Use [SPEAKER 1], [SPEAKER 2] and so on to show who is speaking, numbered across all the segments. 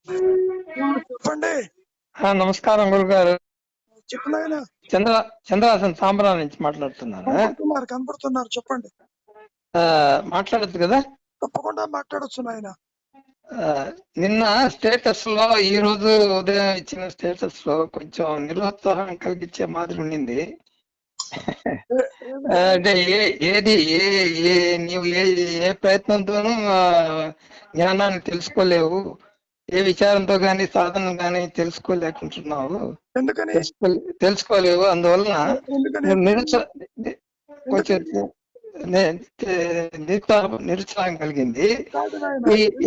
[SPEAKER 1] చెప్పండి.
[SPEAKER 2] నమస్కారం గురుగారు.
[SPEAKER 1] చెప్పు నాయనా.
[SPEAKER 2] చంద్రహాసన్ సాంబ్రా నుంచి మాట్లాడుతున్నాను.
[SPEAKER 1] కనపడుతున్నారు చెప్పండి.
[SPEAKER 2] మాట్లాడచ్చు కదా?
[SPEAKER 1] తప్పకుండా మాట్లాడొచ్చు నాయన.
[SPEAKER 2] నిన్న స్టేటస్ లో, ఈ రోజు ఉదయం ఇచ్చిన స్టేటస్ లో కొంచెం నిరుత్సాహం కలిగించే మాదిరి ఉండింది. అంటే నీవు ఏ ప్రయత్నంతోనూ జ్ఞానాన్ని తెలుసుకోలేవు, ఏ విచారంతో గాని సాధన గాని తెలుసుకోలేకుంటున్నావు, తెలుసుకోలేవు. అందువలన కొంచెం నిరుత్సాహం కలిగింది.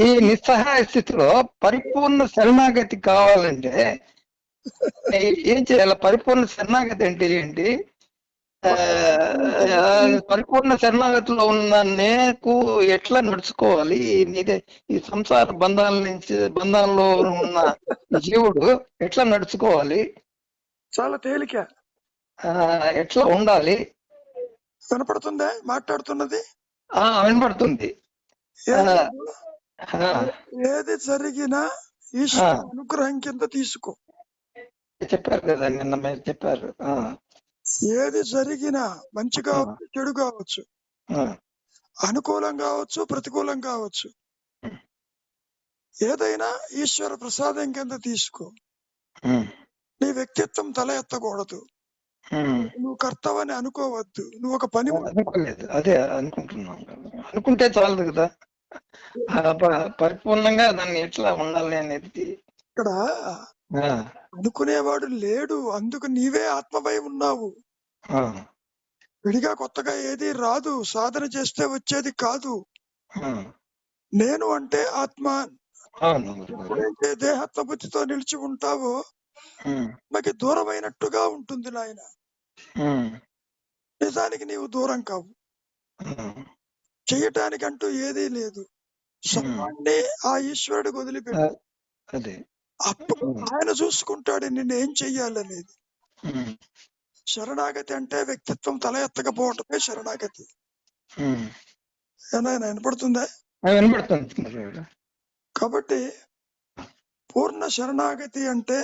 [SPEAKER 2] ఈ నిస్సహాయ స్థితిలో పరిపూర్ణ శరణాగతి కావాలంటే ఏం చేయాలి? పరిపూర్ణ శరణాగతి అంటే ఏంటి? పరిపూర్ణ శరణాగతిలో ఉన్న నేకు ఎట్లా నడుచుకోవాలి? ఈ సంసార బంధాల్లో ఉన్న జీవుడు ఎట్లా నడుచుకోవాలి?
[SPEAKER 1] చాలా తేలిక.
[SPEAKER 2] ఎట్లా ఉండాలి?
[SPEAKER 1] వినపడుతుందా మాట్లాడుతున్నది?
[SPEAKER 2] వినపడుతుంది.
[SPEAKER 1] ఏది జరిగినా ఈశ్వర అనుగ్రహం కింద తీసుకో.
[SPEAKER 2] చెప్పారు కదా నిన్న మీరు చెప్పారు.
[SPEAKER 1] ఏది జరిగినా మంచి కావచ్చు, చెడు కావచ్చు, అనుకూలం కావచ్చు, ప్రతికూలం కావచ్చు, ఏదైనా ఈశ్వర ప్రసాదం కింద తీసుకో. నీ వ్యక్తిత్వం తల ఎత్తకూడదు. నువ్వు కర్తవని అనుకోవద్దు. నువ్వు ఒక పని
[SPEAKER 2] అనుకోలేదు. అదే అనుకుంటున్నాను. అనుకుంటే చాలదు కదా, పరిపూర్ణంగా దాన్ని ఎట్లా ఉండాలి అనేది.
[SPEAKER 1] ఇక్కడ అనుకునేవాడు లేడు, అందుకు నీవే ఆత్మభయం ఉన్నావు. విడిగా కొత్తగా ఏది రాదు, సాధన చేస్తే వచ్చేది కాదు. నేను అంటే ఆత్మ. ఎప్పుడైతే దేహత్వ బుద్ధితో నిలిచి ఉంటావో నాకు దూరమైనట్టుగా ఉంటుంది నాయన. నిజానికి నీవు దూరం కావు. చెయ్యటానికంటూ ఏదీ లేదు. సర్వాన్ని ఆ ఈశ్వరుడికి వదిలిపెట్టి అప్పుడు ఆయన చూసుకుంటాడు నిన్నేం చెయ్యాలనేది. శరణాగతి అంటే వ్యక్తిత్వం తల ఎత్తకపోవటమే శరణాగతి. ఏనాయన వినపడుతుందా? కాబట్టి పూర్ణ శరణాగతి అంటే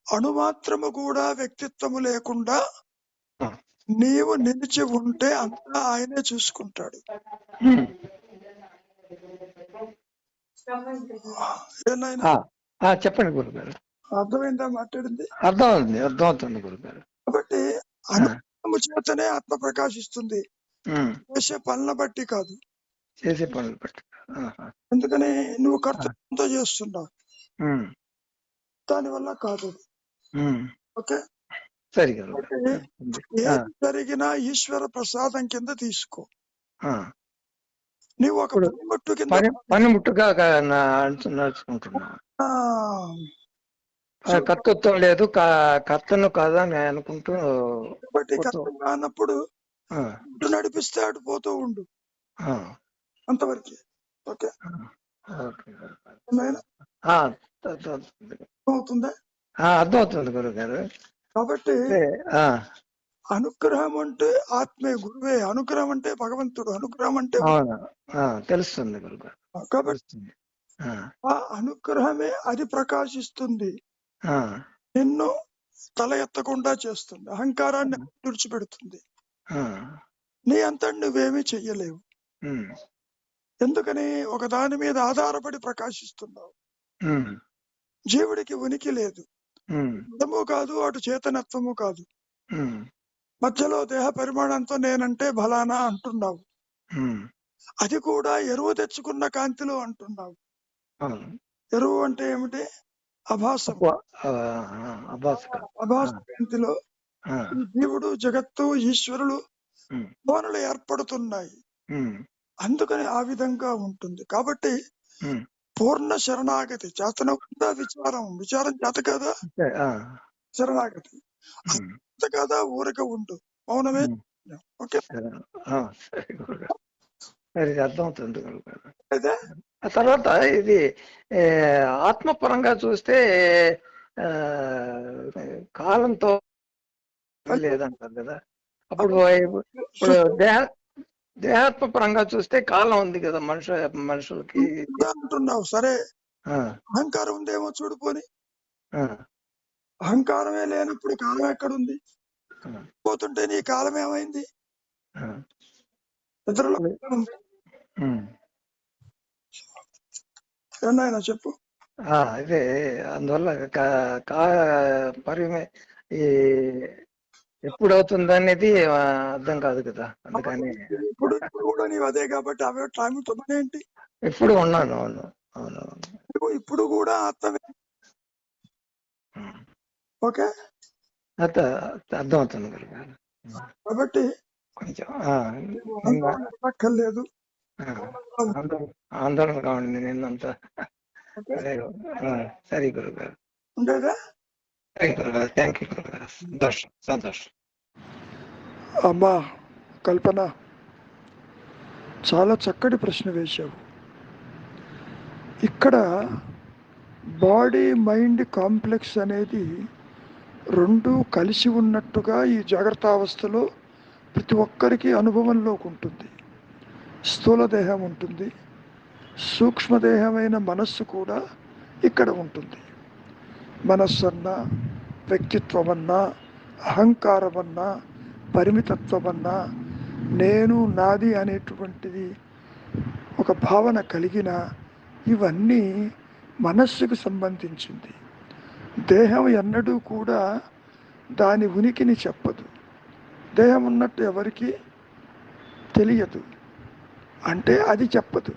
[SPEAKER 1] అణుమాత్రము కూడా వ్యక్తిత్వము లేకుండా నీవు నిలిచి ఉంటే అంతా ఆయనే చూసుకుంటాడు.
[SPEAKER 2] చెప్పండి గురుగారు.
[SPEAKER 1] అర్థమైందా మాట్లాడింది?
[SPEAKER 2] అర్థమవుతుంది గురుగారు.
[SPEAKER 1] కాబట్టి అనుభవము చేతనే ఆత్మ ప్రకాశిస్తుంది, చేసే పనుల బట్టి కాదు.
[SPEAKER 2] చేసే పనులు బట్టి.
[SPEAKER 1] ఎందుకని నువ్వు కర్తవ్యంతో చేస్తున్నావు, దానివల్ల కాదు. ఓకే, ఏది జరిగినా ఈశ్వర ప్రసాదం కింద తీసుకో. నీవు ఒక పనిముట్టు కింద
[SPEAKER 2] పనిముట్టుగా నడుచుకుంటున్నా. కర్తృత్వం లేదు, కర్తను కాదా అని అనుకుంటూ.
[SPEAKER 1] కాబట్టి కర్తం కానప్పుడు ఇటు నడిపిస్తే అటు పోతూ ఉండు, అంతవరకు. ఓకే, అవుతుందా?
[SPEAKER 2] అర్థమవుతుంది గురుగారు.
[SPEAKER 1] కాబట్టి అనుగ్రహం అంటే ఆత్మే, గురువే. అనుగ్రహం అంటే భగవంతుడు, అనుగ్రహం అంటే
[SPEAKER 2] తెలుస్తుంది గురుగారు.
[SPEAKER 1] కాబట్టి ఆ అనుగ్రహమే అది ప్రకాశిస్తుంది, నిన్ను తల ఎత్తకుండా చేస్తుంది, అహంకారాన్ని తుడిచిపెడుతుంది. నీ అంతా నువ్వేమీ చెయ్యలేవు. ఎందుకని ఒక దాని మీద ఆధారపడి ప్రకాశిస్తున్నావు. జీవుడికి ఉనికి లేదు, ఇదము కాదు, అటు చేతనత్వము కాదు. మధ్యలో దేహ పరిమాణంతో నేనంటే బలానా అంటున్నావు. అది కూడా ఎరువు తెచ్చుకున్న కాంతిలో అంటున్నావు. ఎరువు అంటే ఏమిటి? అభాసం. అభాస కాంతిలో జీవుడు, జగత్తు, ఈశ్వరులు భవనులు ఏర్పడుతున్నాయి. అందుకని ఆ విధంగా ఉంటుంది. కాబట్టి పూర్ణ శరణాగతి చేతనకుండా విచారం చేత కదా శరణాగతి, చేత కదా ఊరక ఉండు, మౌనమే. ఓకే,
[SPEAKER 2] అర్థమవుతుంది. ఆ తర్వాత ఇది ఆత్మపరంగా చూస్తే కాలంతో లేదంటారు కదా. ఇప్పుడు దేహాత్మ పరంగా చూస్తే కాలం ఉంది కదా మనుషులకి
[SPEAKER 1] అంటున్నావు. సరే, అహంకారం ఉందేమో చూడు పోని. అహంకారమే లేనప్పుడు కాలం ఎక్కడుంది? పోతుంటే నీ కాలం ఏమైంది? ఇతరుల ఉంది. ఏనాయన చెప్పు.
[SPEAKER 2] అదే అందువల్ల ఈ ఎప్పుడు అవుతుంది అనేది అర్థం కాదు కదా, అందుకని
[SPEAKER 1] ఇప్పుడు కూడా నీవు అదే కాబట్టి అవే టైం తొమ్మిదేంటి?
[SPEAKER 2] ఎప్పుడు ఉన్నాను. అవును అవును.
[SPEAKER 1] ఇప్పుడు కూడా ఆత్మవే. ఓకే,
[SPEAKER 2] అర్థమవుతుంది గురుగారు.
[SPEAKER 1] కాబట్టి
[SPEAKER 2] కొంచెం
[SPEAKER 1] అక్కర్లేదు,
[SPEAKER 2] ఆందోళన కావండి నిన్నంతా. సరే గురుగారు,
[SPEAKER 1] ఉండేదా?
[SPEAKER 2] సరే గురుగారు, థ్యాంక్ యూ గురుగారు. సంతోషం సంతోషం.
[SPEAKER 1] అమ్మా కల్పన, చాలా చక్కటి ప్రశ్న వేశావు. ఇక్కడ బాడీ మైండ్ కాంప్లెక్స్ అనేది రెండు కలిసి ఉన్నట్టుగా ఈ జాగ్రత్త అవస్థలో ప్రతి ఒక్కరికి అనుభవంలోకి ఉంటుంది. స్థూల దేహం ఉంటుంది, సూక్ష్మదేహమైన మనస్సు కూడా ఇక్కడ ఉంటుంది. మనస్సన్నా, వ్యక్తిత్వమన్నా, అహంకారమన్నా, పరిమితత్వమన్నా, నేను నాది అనేటువంటిది ఒక భావన కలిగిన ఇవన్నీ మనస్సుకు సంబంధించింది. దేహం ఎన్నడూ కూడా దాని ఉనికిని చెప్పదు. దేహం ఉన్నట్టు ఎవరికి తెలియదు, అంటే అది చెప్పదు.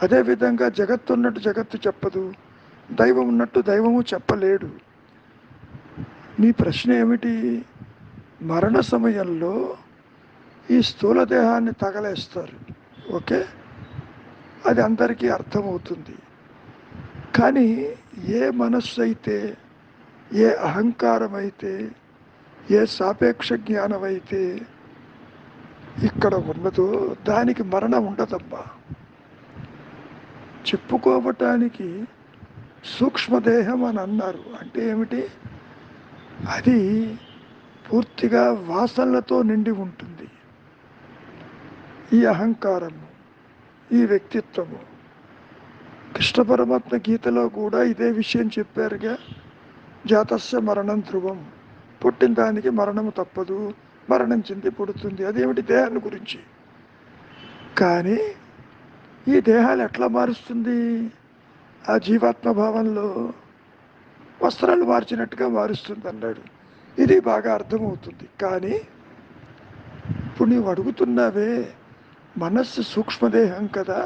[SPEAKER 1] అదేవిధంగా జగత్తు ఉన్నట్టు జగత్తు చెప్పదు, దైవం ఉన్నట్టు దైవము చెప్పలేడు. నీ ప్రశ్న ఏమిటి? మరణ సమయంలో ఈ స్థూల దేహాన్ని తగలేస్తారు, ఓకే, అది అందరికీ అర్థమవుతుంది. కానీ ఏ మనస్సు అయితే, ఏ అహంకారం అయితే, ఏ సాపేక్ష జ్ఞానం అయితే ఇక్కడ ఉన్నదో దానికి మరణం ఉండదమ్మా. చెప్పుకోవటానికి సూక్ష్మదేహం అని అన్నారు అంటే ఏమిటి? అది పూర్తిగా వాసనలతో నిండి ఉంటుంది. ఈ అహంకారము, ఈ వ్యక్తిత్వము. కృష్ణ పరమాత్మ గీతలో కూడా ఇదే విషయం చెప్పారుగా, జాతస్య మరణం ధ్రువం, పుట్టిన దానికి మరణము తప్పదు, మరణం చెంది పుడుతుంది. అదేమిటి? దేహాన్ని గురించి. కానీ ఈ దేహాలు ఎట్లా మారుస్తుంది? ఆ జీవాత్మ భావంలో వస్త్రాలు మార్చినట్టుగా మారుస్తుంది అన్నాడు. ఇది బాగా అర్థమవుతుంది. కానీ ఇప్పుడు నీవు అడుగుతున్నావే, మనస్సు సూక్ష్మదేహం కదా,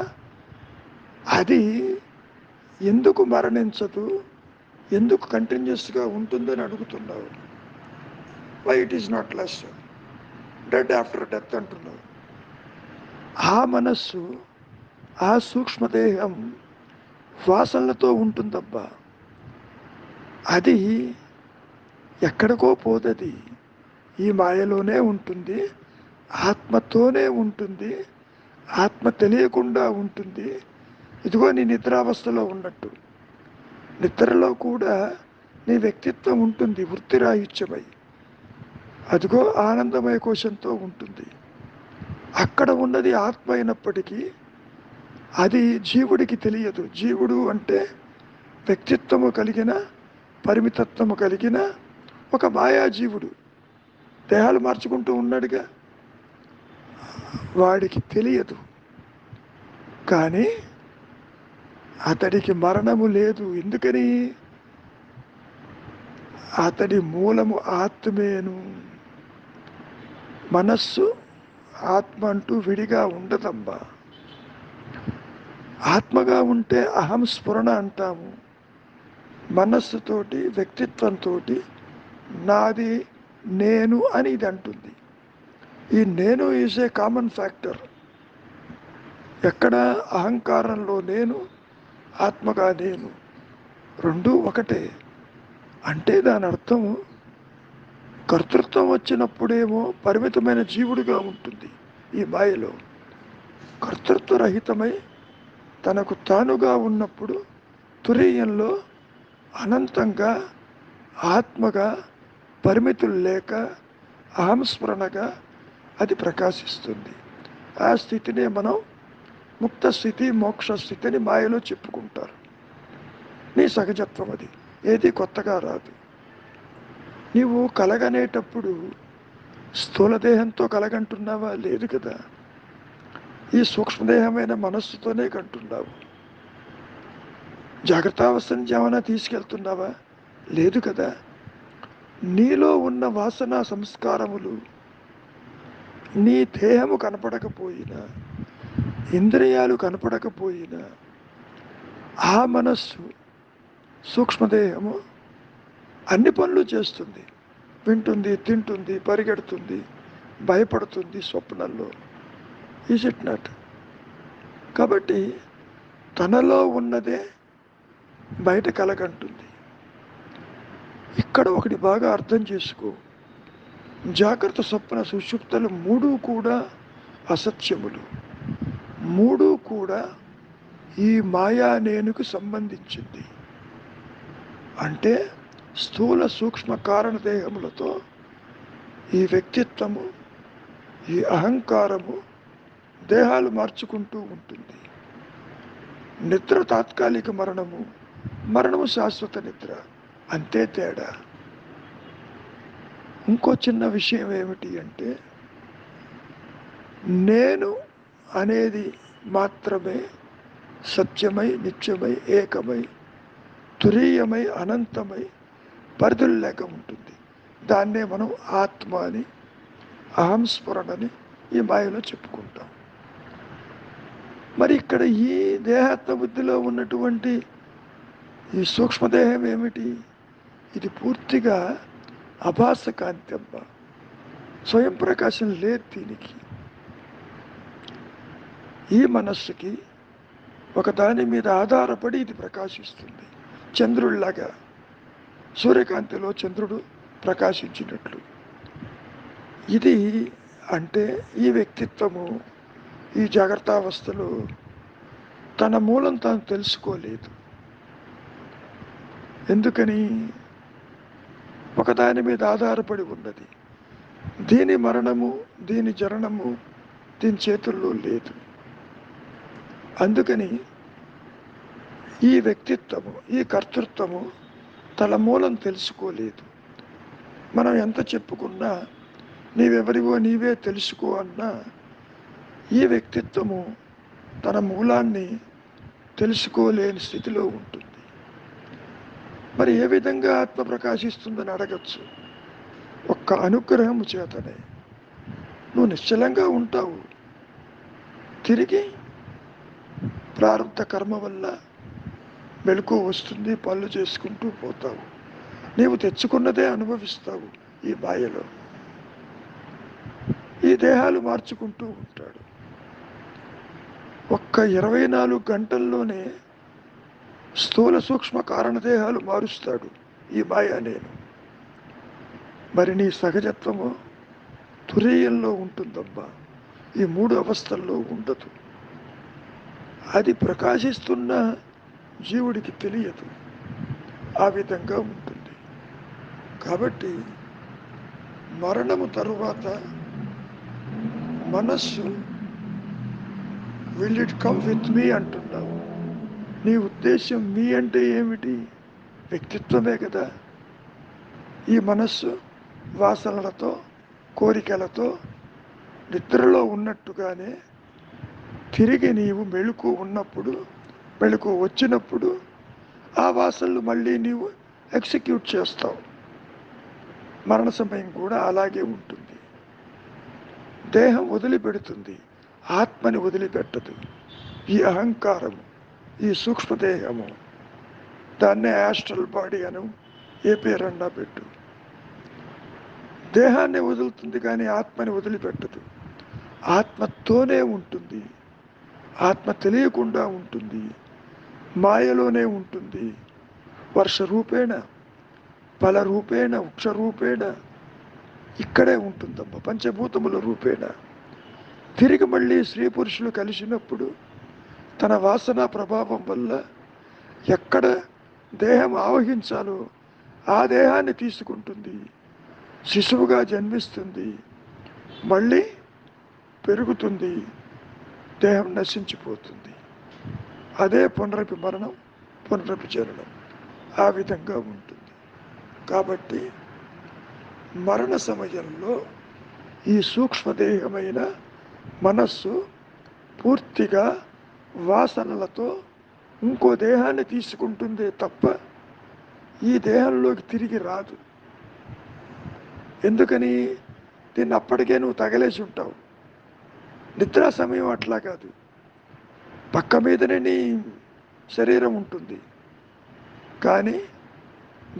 [SPEAKER 1] అది ఎందుకు మరణించదు, ఎందుకు కంటిన్యూస్గా ఉంటుందని అడుగుతున్నావు. Why it is not less dead after death అంటున్నావు. ఆ మనస్సు, ఆ సూక్ష్మదేహం వాసనలతో ఉంటుందబ్బా. అది ఎక్కడికో పోదది, ఈ మాయలోనే ఉంటుంది, ఆత్మతోనే ఉంటుంది, ఆత్మ తెలియకుండా ఉంటుంది. ఇదిగో నీ నిద్రావస్థలో ఉన్నట్టు, నిద్రలో కూడా నీ వ్యక్తిత్వం ఉంటుంది, వృత్తిరాహిత్యమై. అదిగో ఆనందమయ కోశంతో ఉంటుంది. అక్కడ ఉన్నది ఆత్మ అయినప్పటికీ అది జీవుడికి తెలియదు. జీవుడు అంటే వ్యక్తిత్వము కలిగిన, పరిమితత్వము కలిగిన ఒక మాయాజీవుడు, దేహాలు మార్చుకుంటూ ఉన్నాడుగా, వాడికి తెలియదు. కానీ అతడికి మరణము లేదు. ఎందుకని? అతడి మూలము ఆత్మేను. మనస్సు ఆత్మ అంటూ విడిగా ఉండదమ్మా. ఆత్మగా ఉంటే అహం స్ఫురణ అంటాము. మనస్సుతోటి, వ్యక్తిత్వంతో నాది, నేను అని ఇది అంటుంది. ఈ నేను ఈజ్ ఏ కామన్ ఫ్యాక్టర్. ఎక్కడ? అహంకారంలో నేను, ఆత్మగా నేను, రెండూ ఒకటే. అంటే దాని అర్థము, కర్తృత్వం వచ్చినప్పుడేమో పరిమితమైన జీవుడిగా ఉంటుంది ఈ మాయలో. కర్తృత్వరహితమై తనకు తానుగా ఉన్నప్పుడు తురీయంలో అనంతంగా ఆత్మగా, పరిమితులు లేక అహంస్మరణగా అది ప్రకాశిస్తుంది. ఆ స్థితినే మనం ముక్త స్థితి, మోక్ష స్థితిని మాయలో చెప్పుకుంటారు. నీ సహజత్వం అది, ఏది కొత్తగా రాదు. నీవు కలగనేటప్పుడు స్థూలదేహంతో కలగంటున్నావా? లేదు కదా. ఈ సూక్ష్మదేహమైన మనస్సుతోనే కంటున్నావు. జాగ్రత్తావస్థ నుంచి ఏమైనా తీసుకెళ్తున్నావా? లేదు కదా. నీలో ఉన్న వాసన సంస్కారములు నీ దేహము కనపడకపోయినా, ఇంద్రియాలు కనపడకపోయినా, ఆ మనస్సు సూక్ష్మదేహము అన్ని పనులు చేస్తుంది. వింటుంది, తింటుంది, పరిగెడుతుంది, భయపడుతుంది స్వప్నంలో. Is it not? కాబట్టి తనలో ఉన్నదే బయట కలగంటుంది. ఇక్కడ ఒకటి బాగా అర్థం చేసుకో. జాగ్రత్త, స్వప్న, సుషుప్తలు మూడు కూడా అసత్యములు. మూడు కూడా ఈ మాయా నేనుకు సంబంధించింది. అంటే స్థూల సూక్ష్మ కారణ దేహములతో ఈ వ్యక్తిత్వము, ఈ అహంకారము దేహాలు మార్చుకుంటూ ఉంటుంది. నిద్ర తాత్కాలిక మరణము, మరణము శాశ్వత నిద్ర, అంతే తేడా. ఇంకో చిన్న విషయం ఏమిటి అంటే, నేను అనేది మాత్రమే సత్యమై, నిత్యమై, ఏకమై, తురీయమై, అనంతమై, పరిధులు లేక ఉంటుంది. దాన్నే మనం ఆత్మ అని, అహంస్మరణని ఈ మాయలో చెప్పుకుంటాం. మరి ఇక్కడ ఈ దేహాత్మ బుద్ధిలో ఉన్నటువంటి ఈ సూక్ష్మదేహం ఏమిటి? ఇది పూర్తిగా అభాస కాంతమ్మ, స్వయం ప్రకాశం లేదు దీనికి. ఈ మనస్సుకి ఒక దాని మీద ఆధారపడి ఇది ప్రకాశిస్తుంది. చంద్రుడిలాగా, సూర్యకాంతిలో చంద్రుడు ప్రకాశించినట్లు. ఇది అంటే ఈ వ్యక్తిత్వము ఈ జాగ్రత్తావస్థలో తన మూలం తాను తెలుసుకోలేదు. ఎందుకని? ఒకదాని మీద ఆధారపడి ఉన్నది. దీని మరణము, దీని జననము దీని చేతుల్లో లేదు. అందుకని ఈ వ్యక్తిత్వము, ఈ కర్తృత్వము తన మూలం తెలుసుకోలేదు. మనం ఎంత చెప్పుకున్నా, నీవెవరివో నీవే తెలుసుకో అన్నా, ఈ వ్యక్తిత్వము తన మూలాన్ని తెలుసుకోలేని స్థితిలో ఉంటుంది. మరి ఏ విధంగా ఆత్మ ప్రకాశిస్తుందని అడగచ్చు. ఒక్క అనుగ్రహము చేతనే నువ్వు నిశ్చలంగా ఉంటావు. తిరిగి ప్రారంభ కర్మ వల్ల మెలకు వస్తుంది, పనులు చేసుకుంటూ పోతావు. నీవు తెచ్చుకున్నదే అనుభవిస్తావు ఈ మాయలో. ఈ దేహాలు మార్చుకుంటూ ఉంటాడు. ఒక్క 24 గంటల్లోనే స్థూల సూక్ష్మ కారణదేహాలు మారుస్తాడు ఈ మాయా నేను. మరి నీ సహజత్వము తురీయంలో ఉంటుందమ్మా, ఈ 3 అవస్థల్లో ఉండదు. అది ప్రకాశిస్తున్న జీవుడికి తెలియదు, ఆ విధంగా ఉంటుంది. కాబట్టి మరణము తరువాత మనస్సు will it come with me అంటున్నావు. నీ ఉద్దేశం మీ అంటే ఏమిటి? వ్యక్తిత్వమే కదా. ఈ మనస్సు వాసనలతో, కోరికలతో నిద్రలో ఉన్నట్టుగానే తిరిగి నీవు మెళుకు ఉన్నప్పుడు, మెళుకు వచ్చినప్పుడు ఆ వాసనలు మళ్ళీ నీవు ఎగ్జిక్యూట్ చేస్తావు. మరణ సమయం కూడా అలాగే ఉంటుంది. దేహం వదిలిపెడుతుంది, ఆత్మని వదిలిపెట్టదు. ఈ అహంకారము, ఈ సూక్ష్మదేహము, దాన్నే యాస్ట్రల్ బాడీ అను, ఏ పేరన్నా పెట్టు. దేహాన్ని వదులుతుంది కానీ ఆత్మని వదిలిపెట్టదు. ఆత్మతోనే ఉంటుంది. ఆత్మ తెలియకుండా ఉంటుంది, మాయలోనే ఉంటుంది. వర్ష రూపేణ, ఫల రూపేణ, వృక్ష రూపేణ ఇక్కడే ఉంటుందమ్మ, పంచభూతముల రూపేణ. తిరిగి మళ్ళీ స్త్రీ పురుషులు కలిసినప్పుడు తన వాసన ప్రభావం వల్ల ఎక్కడ దేహం ఆవహించాలో ఆ దేహాన్ని తీసుకుంటుంది, శిశువుగా జన్మిస్తుంది, మళ్ళీ పెరుగుతుంది, దేహం నశించిపోతుంది. అదే పునరపి మరణం, పునరపి జననం. ఆ విధంగా ఉంటుంది. కాబట్టి మరణ సమయంలో ఈ సూక్ష్మదేహమైన మనస్సు పూర్తిగా వాసనలతో ఇంకో దేహాన్ని తీసుకుంటుందే తప్ప ఈ దేహంలోకి తిరిగి రాదు. ఎందుకని? దీన్ని అప్పటికే నువ్వు తగలేసి ఉంటావు. నిద్రా సమయం అట్లా కాదు, పక్క మీదనే నీ శరీరం ఉంటుంది. కానీ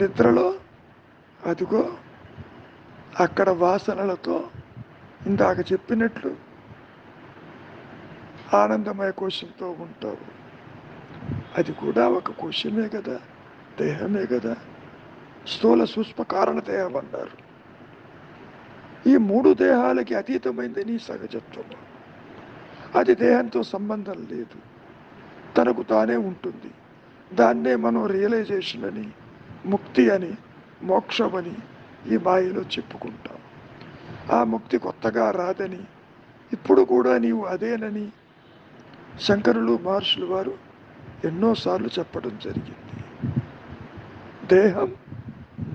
[SPEAKER 1] నిద్రలో అదిగో అక్కడ వాసనలతో ఇందాక చెప్పినట్లు ఆనందమయ కోశంతో ఉంటావు. అది కూడా ఒక కోశమే కదా, దేహమే కదా. స్థూల సూక్ష్మ కారణ దేహం అన్నారు. ఈ 3 దేహాలకి అతీతమైంది నీ సహజత్వము. అది దేహంతో సంబంధం లేదు, తనకు తానే ఉంటుంది. దాన్నే మనం రియలైజేషన్ అని, ముక్తి అని, మోక్షమని ఈ మాయలో చెప్పుకుంటాం. ఆ ముక్తి కొత్తగా రాదని, ఇప్పుడు కూడా నీవు అదేనని శంకరులు మహర్షులు వారు ఎన్నోసార్లు చెప్పడం జరిగింది. దేహం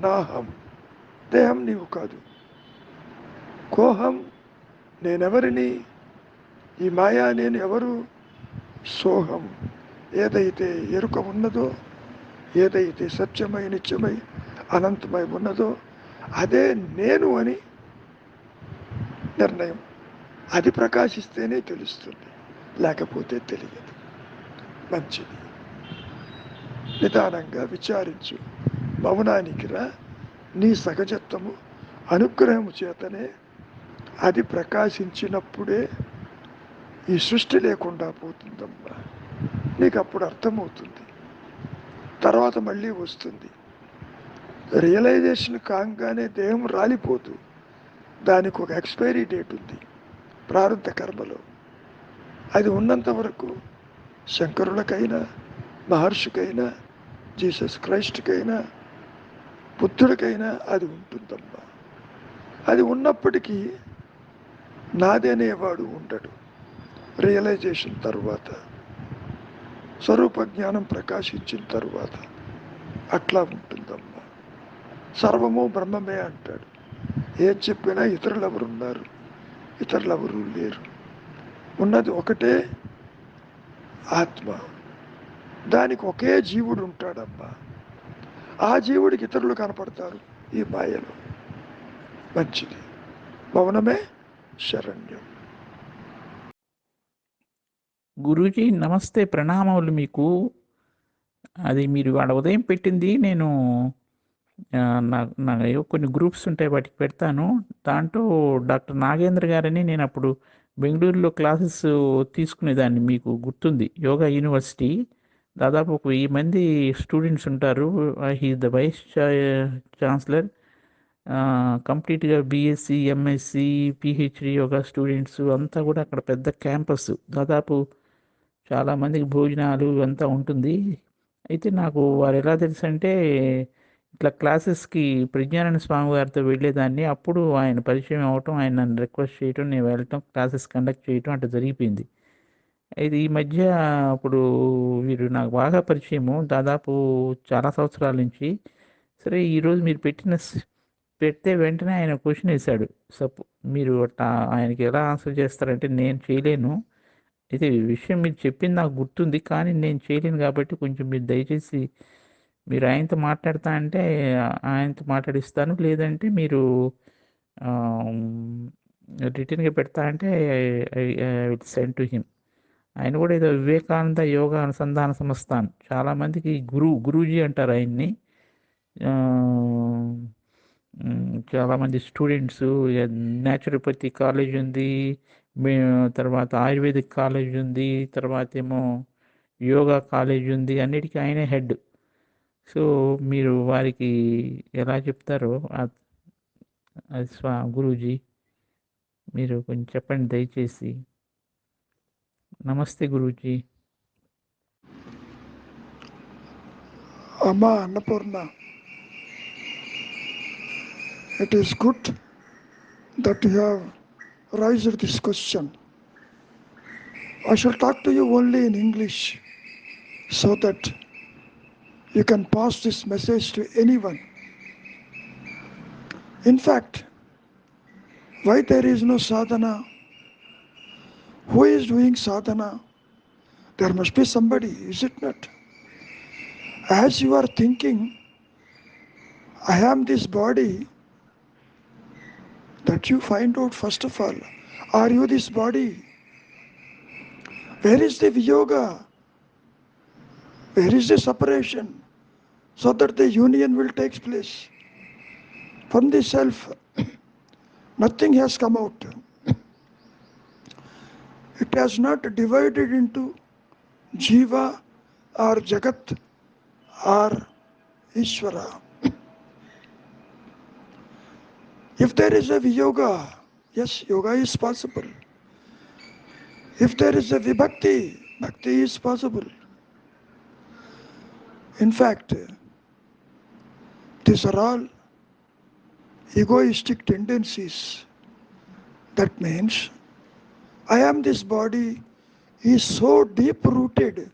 [SPEAKER 1] నాహం, దేహం నీవు కాదు. కోహం, నేనెవరిని? ఈ మాయా నేను ఎవరు? సోహం, ఏదైతే ఎరుక ఉన్నదో, ఏదైతే సత్యమై నిత్యమై అనంతమై ఉన్నదో అదే నేను అని నిర్ణయం. అది ప్రకాశిస్తేనే తెలుస్తుంది, లేకపోతే తెలియదు. మంచిది, నిదానంగా విచారించు. మౌనానికి రా. నీ సహజత్వము అనుగ్రహము చేతనే అది ప్రకాశించినప్పుడే ఈ సృష్టి లేకుండా పోతుందమ్మా. నీకు అప్పుడు అర్థమవుతుంది, తర్వాత మళ్ళీ వస్తుంది. రియలైజేషన్ కాగానే దేహం రాలిపోదు, దానికి ఒక ఎక్స్పైరీ డేట్ ఉంది ప్రారంభ కర్మలో. అది ఉన్నంత వరకు శంకరులకైనా, మహర్షికైనా, జీసస్ క్రైస్ట్కైనా, బుద్ధుడికైనా అది ఉంటుందమ్మా. అది ఉన్నప్పటికీ నాదనేవాడు ఉండడు. రియలైజేషన్ తరువాత, స్వరూప జ్ఞానం ప్రకాశించిన తరువాత అట్లా ఉంటుందమ్మా. సర్వము బ్రహ్మమే అంటాడు. ఏం చెప్పినా ఇతరులు ఎవరున్నారు? ఇతరులు ఎవరు లేరు. ఉన్నది ఒకటే ఆత్మ, దానికి ఒకే జీవుడు ఉంటాడమ్మా. ఆ జీవుడికి ఇతరులు కనపడతారు ఈ మాయలో. మంచిది, మౌనమే శరణ్యం.
[SPEAKER 3] గురూజీ నమస్తే, ప్రణామములు మీకు. అది మీరు వాళ్ళ ఉదయం పెట్టింది నేను నా కొన్ని గ్రూప్స్ ఉంటాయి, వాటికి పెడతాను. దాంట్లో డాక్టర్ నాగేంద్ర గారని నేను అప్పుడు బెంగళూరులో క్లాసెస్ తీసుకునేదాన్ని, మీకు గుర్తుంది, యోగా యూనివర్సిటీ. దాదాపు ఒక 1000 మంది స్టూడెంట్స్ ఉంటారు. He the vice chancellor. కంప్లీట్గా BSc, MSc, PhD yoga students అంతా కూడా అక్కడ పెద్ద క్యాంపస్. దాదాపు చాలామందికి భోజనాలు అంతా ఉంటుంది. అయితే నాకు వారు ఎలా తెలుసు అంటే, ఇట్లా క్లాసెస్కి ప్రజ్ఞానంద స్వామి గారితో వెళ్ళేదాన్ని. అప్పుడు ఆయన పరిచయం అవ్వటం, ఆయన నన్ను రిక్వెస్ట్ చేయటం, నేను వెళ్ళటం, క్లాసెస్ కండక్ట్ చేయటం అట్లా జరిగిపోయింది. అయితే ఈ మధ్య అప్పుడు వీరు నాకు బాగా పరిచయము, దాదాపు చాలా సంవత్సరాల నుంచి. సరే, ఈరోజు మీరు పెడితే వెంటనే ఆయన క్వశ్చన్ వేశాడు. మీరు అట్లా ఆయనకి ఎలా ఆన్సర్ చేస్తారంటే, నేను చేయలేను. అయితే ఈ విషయం మీరు చెప్పింది నాకు గుర్తుంది, కానీ నేను చేయలేను కాబట్టి కొంచెం మీరు దయచేసి మీరు ఆయనతో మాట్లాడతా అంటే ఆయనతో మాట్లాడిస్తాను, లేదంటే మీరు రిటర్న్గా పెడతా అంటే I will send to him. ఆయన కూడా ఏదో వివేకానంద యోగా అనుసంధాన సంస్థాన్, చాలామందికి గురూజీ అంటారు ఆయన్ని. చాలామంది స్టూడెంట్స్, న్యాచురోపతి కాలేజ్ ఉంది, తర్వాత ఆయుర్వేదిక్ కాలేజ్ ఉంది, తర్వాత ఏమో యోగా కాలేజ్ ఉంది, అన్నిటికీ ఆయనే హెడ్. సో మీరు వారికి ఎలా చెప్తారో అది గురూజీ మీరు కొంచెం చెప్పండి దయచేసి. నమస్తే గురూజీ.
[SPEAKER 1] అమ్మా Annapurna, it is good that you have raised this question. I shall talk to you only in English so that You can pass this message to anyone. In fact, why there is no sadhana? Who is doing sadhana? There must be somebody, is it not? As you are thinking, I am this body, that you find out first of all, are you this body? Where is the viyoga? Where is the separation? So that the union will take place. From the self, nothing has come out. It has not divided into Jiva or Jagat or Ishvara. If there is a Viyoga, yes, yoga is possible. If there is a Vibhakti, bhakti is possible. In fact, these are all egoistic tendencies. That means, I am this body is so deep rooted.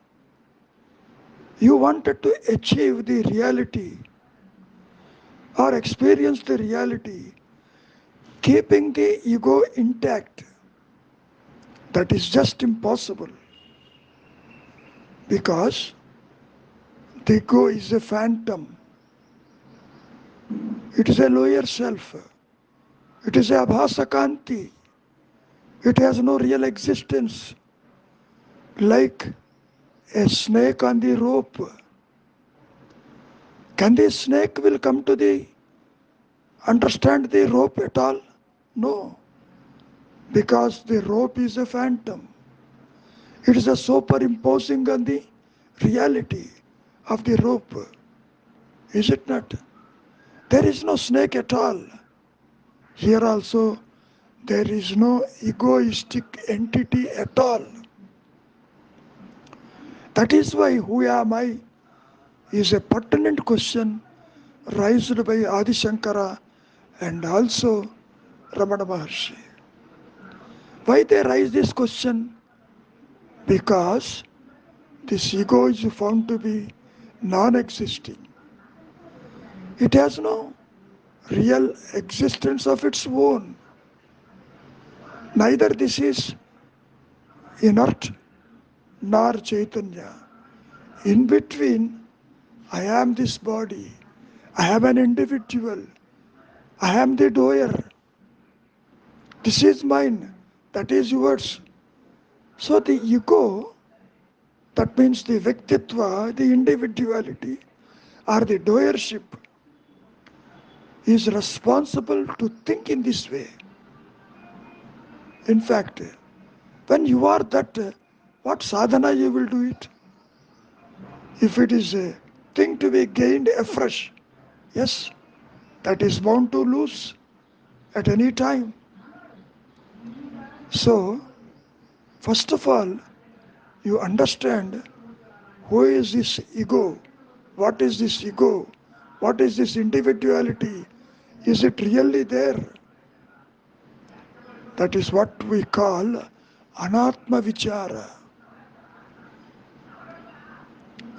[SPEAKER 1] You wanted to achieve the reality or experience the reality, keeping the ego intact. That is just impossible, because the ego is a phantom. It is a lower self. It is a abhasakanti. It has no real existence. Like a snake on the rope. Can the snake will come to the understand the rope at all? No. Because the rope is a phantom. It is a superimposing on the reality of the rope. Is it not? There is no snake at all. Here also, there is no egoistic entity at all. That is why who am I is a pertinent question raised by Adi Shankara and also Ramana Maharshi. Why they raise this question? Because this ego is found to be non-existing. It has no real existence of its own. Neither this is inert nor Chaitanya. In between, I am this body. I am an individual. I am the doer. This is mine. That is yours. So the ego, that means the Vyaktitva, the individuality, or the doership, is responsible to think in this way. In fact, when you are that, what sadhana you will do it? If it is a thing to be gained afresh, yes, that is bound to lose at any time. So, first of all, you understand who is this ego, what is this ego, what is this individuality, is it really there? That is what we call Anatma Vichara.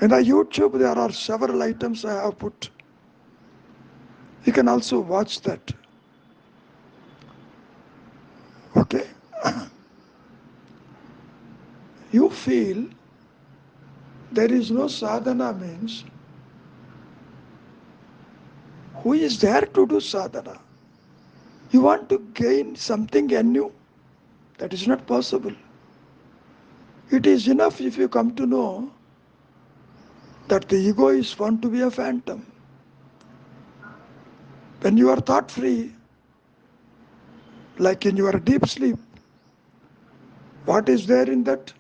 [SPEAKER 1] In the YouTube, there are several items I have put. You can also watch that. Okay? You feel there is no sadhana means who is there to do sadhana? You want to gain something new? That is not possible. It is enough if you come to know that the ego is found to be a phantom. When you are thought free, like in your deep sleep, what is there in that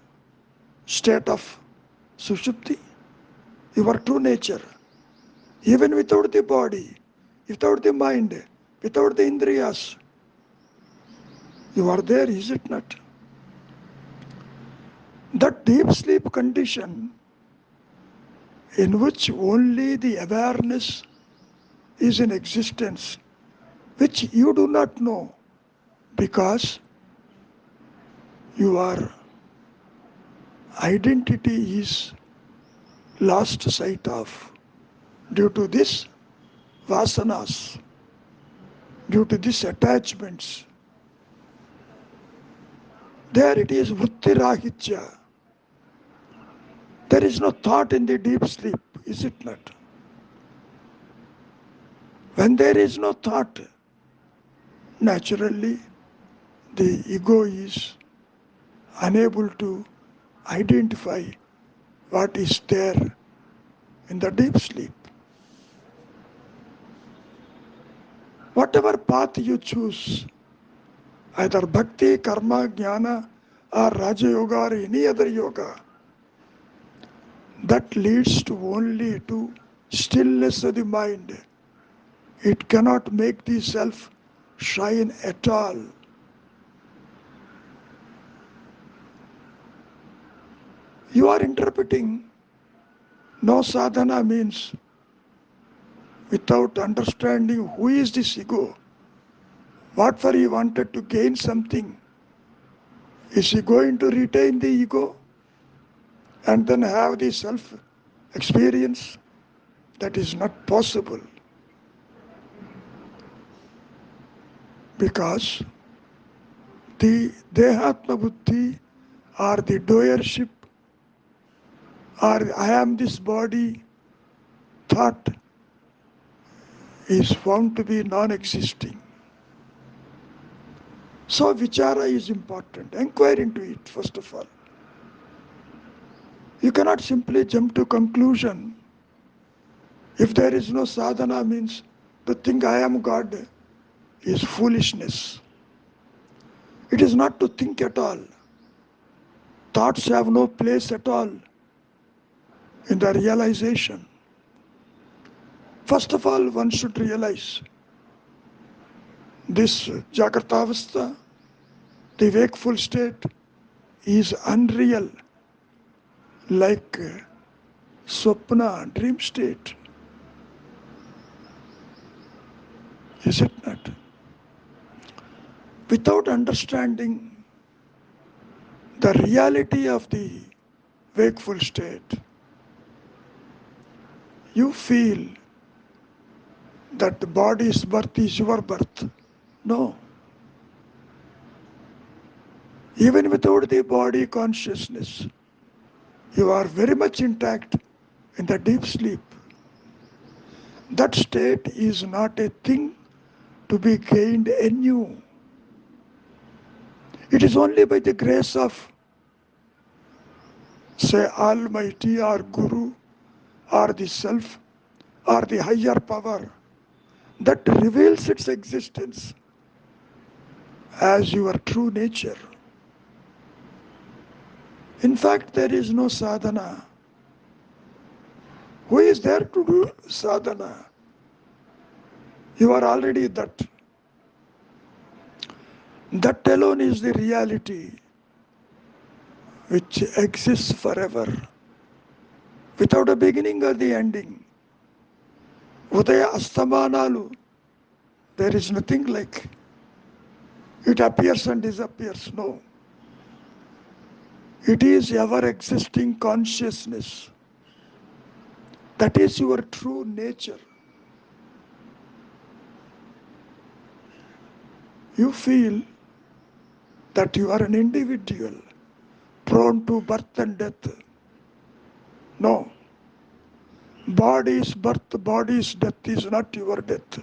[SPEAKER 1] state of Sushupti? Your true nature. Even without the body, without the mind, without the indriyas, you are there, is it not? That deep sleep condition in which only the awareness is in existence, which you do not know because your identity is lost sight of. due to this vasanas, due to these attachments. There it is vrittirahitya. There is no thought in the deep sleep, is it not? When there is no thought, naturally the ego is unable to identify what is there in the deep sleep. Whatever path you choose, either bhakti, karma, jnana, or Raja Yoga or any other yoga, that leads to only to stillness of the mind. It cannot make the self shine at all. You are interpreting no sadhana means without understanding who is this ego, what for he wanted to gain something. Is he going to retain the ego and then have the self experience? That is not possible. Because the Dehatma Buddhi or the doership or I am this body thought is found to be non-existing. So vichara is important. Inquire into it first of all. You cannot simply jump to conclusion. If there is no sadhana means to think I am God is foolishness. It is not to think at all. Thoughts have no place at all in the realization. First of all, one should realize this Jagrata-avastha, the wakeful state, is unreal, like Swapna, dream state. Is it not? Without understanding the reality of the wakeful state, you feel that the body's birth is your birth. No. Even without the body consciousness, you are very much intact in the deep sleep. That state is not a thing to be gained anew. It is only by the grace of, say, Almighty or Guru or the Self or the higher power that reveals its existence as your true nature. In fact, there is no sadhana. Who is there to do sadhana? You are already that. That alone is the reality which exists forever, without a beginning or the ending. Udaya Astamanalu, there is nothing like it appears and disappears. No. It is ever existing consciousness. That is your true nature. You feel that you are an individual prone to birth and death. No. Body's birth, body's death is not your death.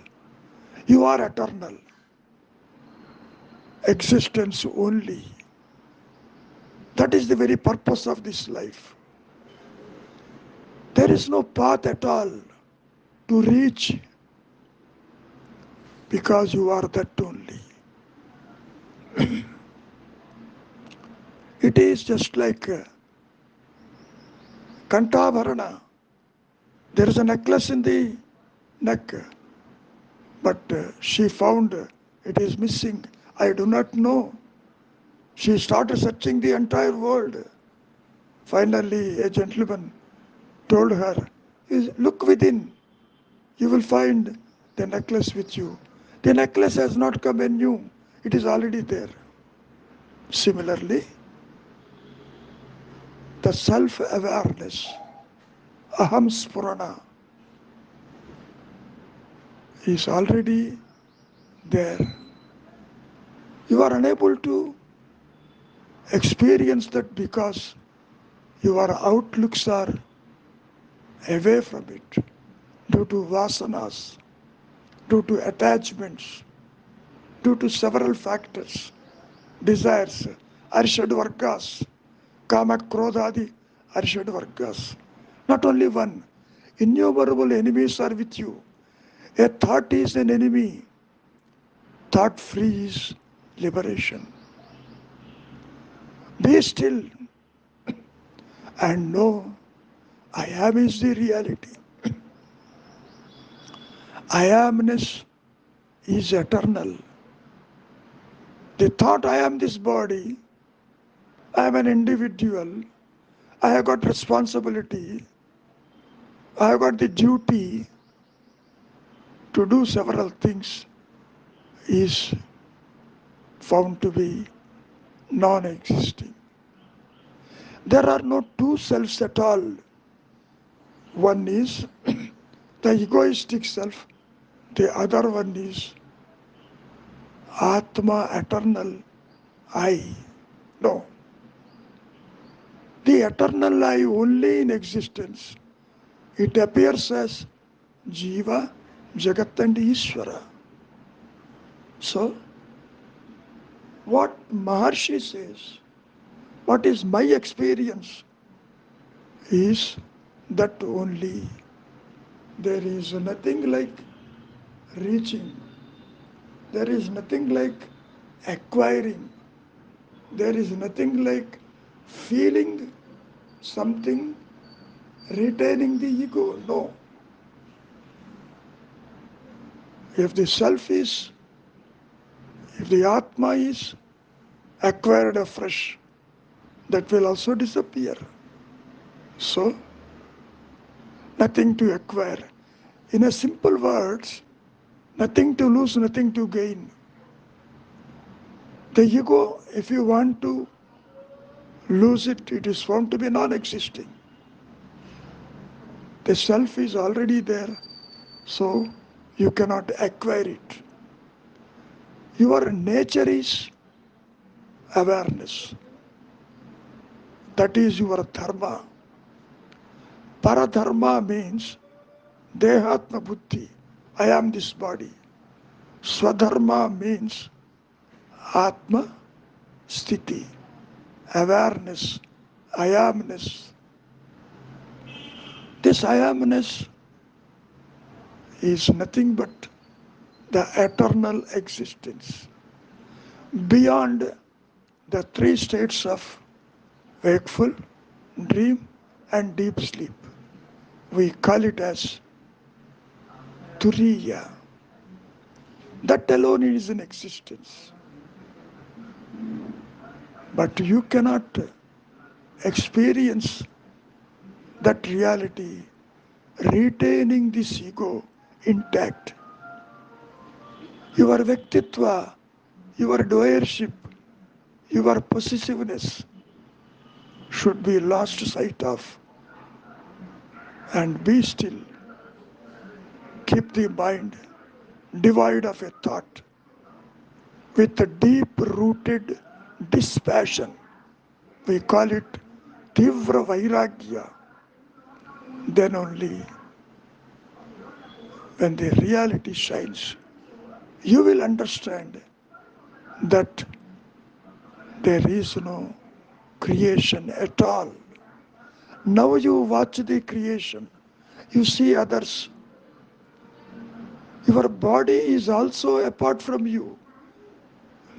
[SPEAKER 1] You are eternal. Existence only. That is the very purpose of this life. There is no path at all to reach because you are that only. It is just like Kantabharana. There is a necklace in the neck, but she found it is missing. I do not know. She started searching the entire world. Finally, a gentleman told her, look within. You will find the necklace with you. The necklace has not come anew. It is already there. Similarly, the self-awareness, aham spurana, is already there. You are unable to experience that because your outlooks are away from it due to vasanas, due to attachments, due to several factors, desires, arshad vargas, kama, krodhadi, arshad vargas. Not only one, innumerable enemies are with you. A thought is an enemy. Thought free is liberation. Be still and know I am is the reality. I amness is eternal. The thought I am this body, I am an individual, I have got responsibility, I have got the duty to do several things is found to be non-existing. There are no two selves at all. One is the egoistic self, the other one is Atma, eternal I. No. The eternal I only in existence. It appears as Jiva, Jagat and Ishvara. So, what Maharshi says, what is my experience, is that only there is nothing like reaching, there is nothing like acquiring, there is nothing like feeling something, retaining the ego. No. If the self is, if the Atma is acquired afresh, that will also disappear. So, nothing to acquire. In a simple words, nothing to lose, nothing to gain. The ego, if you want to lose it, it is found to be non-existing. The self is already there, so you cannot acquire it. Your nature is awareness. That is your dharma. Paradharma means Dehatma Buddhi. I am this body. Swadharma means Atma Sthiti. Awareness. I amness. This I amness is nothing but the eternal existence. Beyond the three states of wakeful, dream, and deep sleep. We call it as Turiya. That alone is in existence. But you cannot experience that reality retaining this ego intact. Your Vyaktitva, your doership, your possessiveness should be lost sight of. And be still. Keep the mind devoid of a thought with a deep-rooted dispassion. We call it Tivra Vairagya. Then only when the reality shines, you will understand that there is no creation at all. Now you watch the creation, you see others. Your body is also apart from you.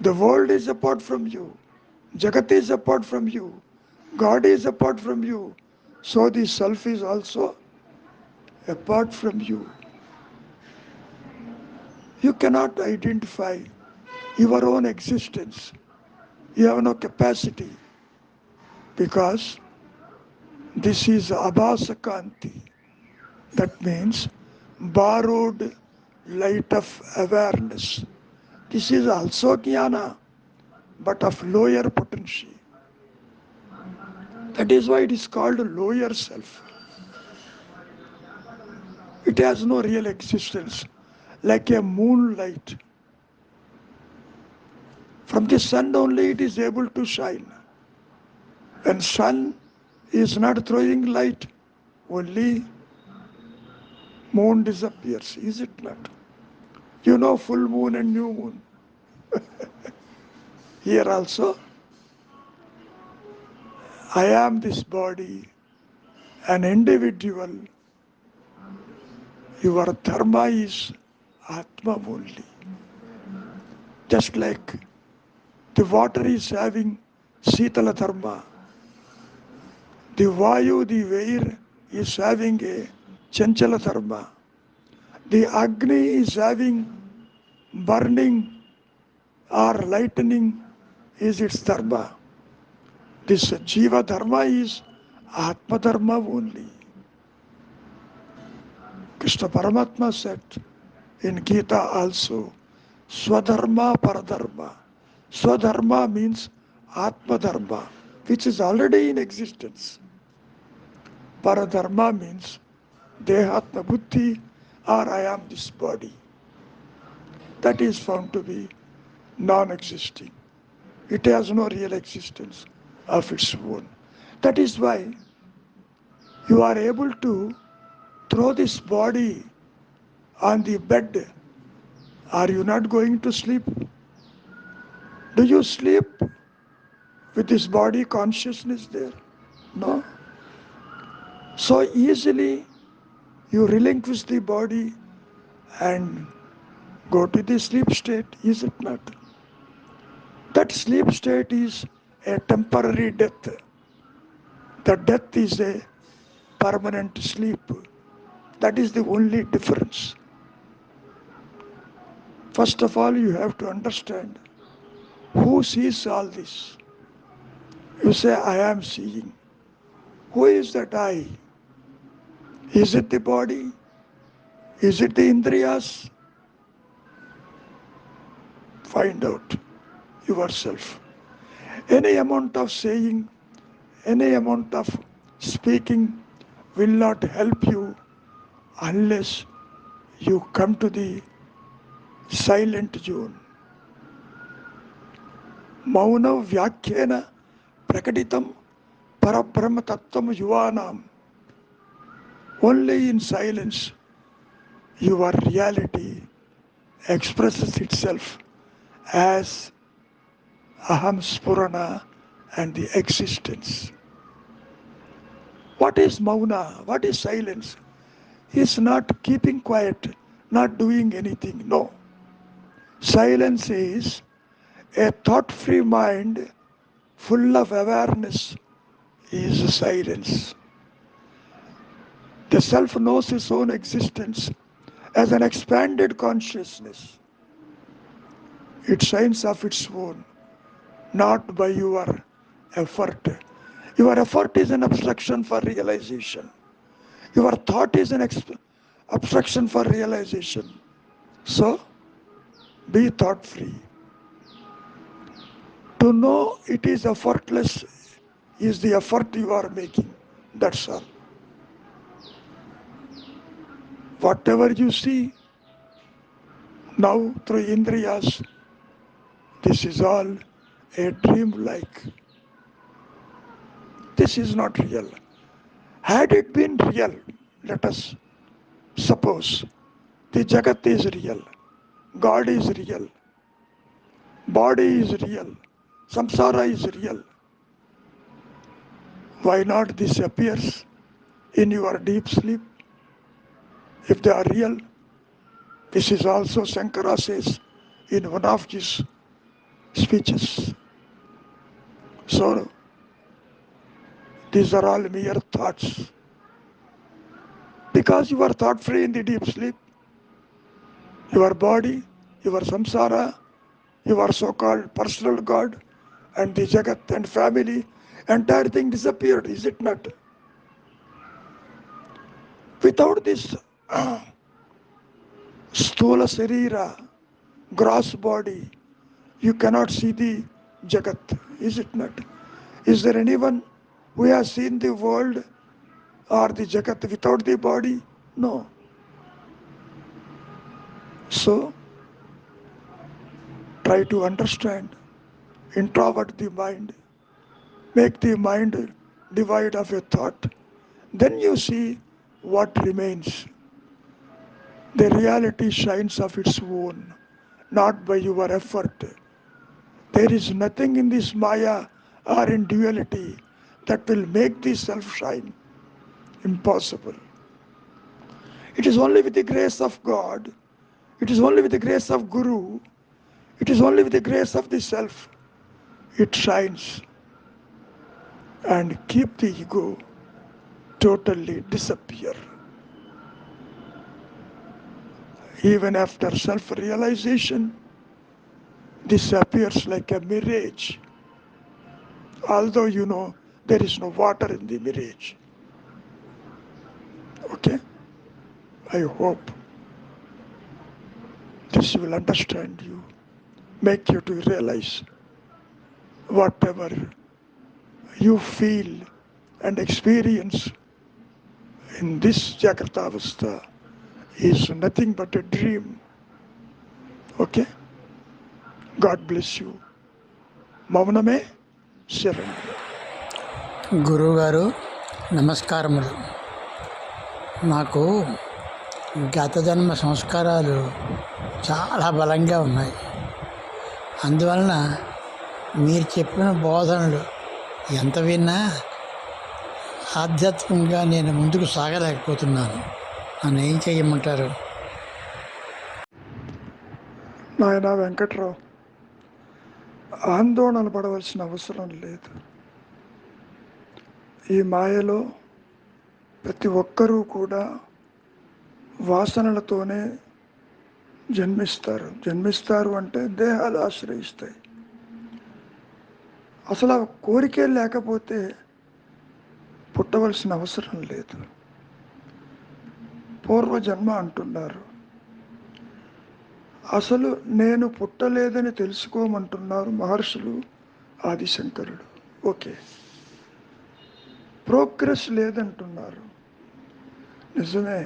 [SPEAKER 1] The world is apart from you. Jagat is apart from you. God is apart from you. So the self is also apart from you. You cannot identify your own existence. You have no capacity because this is abhasakanti. That means borrowed light of awareness. This is also jnana, but of lower potency. That is why it is called lower self. It has no real existence. like a moonlight. From the sun only it is able to shine. When sun is not throwing light, only moon disappears, is it not? You know full moon and new moon. Here also, I am this body, an individual. Your dharma is Atma only. Just like the water is having Sitala dharma, the Vayu, the air, is having a Chanchala dharma. The Agni is having burning or lightning is its dharma. This Jiva dharma is Atma dharma only. Krishna Paramatma said in Gita also, Swadharma Paradharma. Swadharma means Atma dharma, which is already in existence. Paradharma means Dehatma Buddhi, or I am this body. That is found to be non-existing. It has no real existence of its own. That is why you are able to throw this body on the bed. Are you not going to sleep? Do you sleep with this body consciousness there? No. So easily you relinquish the body and go to the sleep state, is it not? That sleep state is a temporary death. The death is a permanent sleep. That is the only difference. First of all, you have to understand who sees all this. You say, I am seeing. Who is that I? Is it the body? Is it the Indriyas? Find out yourself. Any amount of saying, any amount of speaking will not help you unless you come to the silent zone. Mauna Vyakyena Prakaditam Parabrahma Tattvam Yuvanam. Only in silence your reality expresses itself as Aham Spurana and the existence. What is Mauna? What is silence? It's not keeping quiet, not doing anything. No. Silence is a thought-free mind full of awareness is silence. The self knows its own existence as an expanded consciousness. It shines of its own, not by your effort. Your effort is an obstruction for realization. Your thought is an obstruction for realization. So, be thought-free. To know it is effortless is the effort you are making. That's all. Whatever you see now through Indriyas, this is all a dream-like. This is not real. Had it been real, let us suppose the Jagat is real, God is real, body is real, samsara is real. Why not this appears in your deep sleep? If they are real, this is also Shankara says in one of his speeches. So, these are all mere thoughts. Because you are thought free in the deep sleep, your body, your samsara, your so-called personal God, and the Jagat and family, entire thing disappeared, is it not? Without this Sthula Sarira, gross body, you cannot see the Jagat, is it not? Is there anyone who has seen the world or the Jagat without the body? No. So try to understand, introvert the mind, make the mind divide of your thought. Then you see what remains. The reality shines of its own, not by your effort. There is nothing in this Maya or in duality that will make the self shine. Impossible. It is only with the grace of God, it is only with the grace of Guru, it is only with the grace of the self it shines, and keep the ego totally disappear. Even after self-realization, this appears like a mirage, although you know there is no water in the mirage. Okay? I hope this will understand you, make you to realize whatever you feel and experience in this Jagrata Avastha is nothing but a dream. Okay? God bless you. మౌనమే శరణం.
[SPEAKER 4] గురువుగారు నమస్కారములు. నాకు గత జన్మ సంస్కారాలు చాలా బలంగా ఉన్నాయి. అందువలన మీరు చెప్పిన బోధనలు ఎంత విన్నా ఆధ్యాత్మికంగా నేను ముందుకు సాగలేకపోతున్నాను. నన్ను ఏం చేయమంటారు?
[SPEAKER 1] నాయన వెంకట్రావు, ఆందోళన పడవలసిన అవసరం లేదు. ఈ మాయలో ప్రతి ఒక్కరూ కూడా వాసనలతోనే జన్మిస్తారు అంటే దేహాలు ఆశ్రయిస్తాయి. అసలు ఆ కోరికే లేకపోతే పుట్టవలసిన అవసరం లేదు. పూర్వజన్మ అంటున్నారు, అసలు నేను పుట్టలేదని తెలుసుకోమంటున్నారు మహర్షులు, ఆదిశంకరుడు. ఓకే, ప్రోగ్రెస్ లేదంటున్నారు. నిజమే,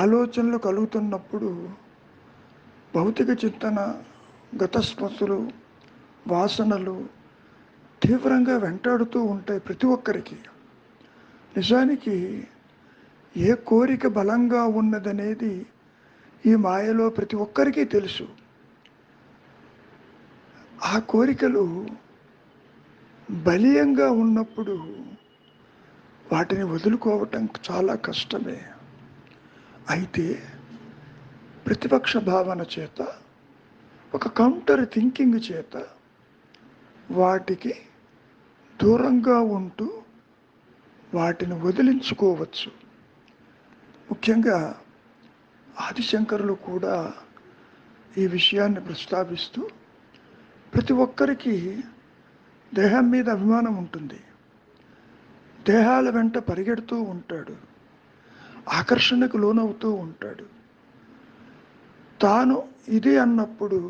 [SPEAKER 1] ఆలోచనలు కలుగుతున్నప్పుడు భౌతిక చింతన, గతస్మృతులు, వాసనలు తీవ్రంగా వెంటాడుతూ ఉంటాయి ప్రతి ఒక్కరికి. నిజానికి ఏ కోరిక బలంగా ఉన్నదనేది ఈ మాయలో ప్రతి ఒక్కరికి తెలుసు. ఆ కోరికలు బలీయంగా ఉన్నప్పుడు వాటిని వదులుకోవటం చాలా కష్టమే. అయితే ప్రతిపక్ష భావన చేత, ఒక కౌంటర్ థింకింగ్ చేత వాటికి దూరంగా ఉంటూ వాటిని వదిలించుకోవచ్చు. ముఖ్యంగా ఆదిశంకరులు కూడా ఈ విషయాన్ని ప్రస్తావిస్తూ, ప్రతి ఒక్కరికి దేహం మీద అభిమానం ఉంటుంది, దేహాల వెంట పరిగెడుతూ ఉంటాడు, ఆకర్షణకు లోనవుతూ ఉంటాడు. తాను ఇది అన్నప్పుడు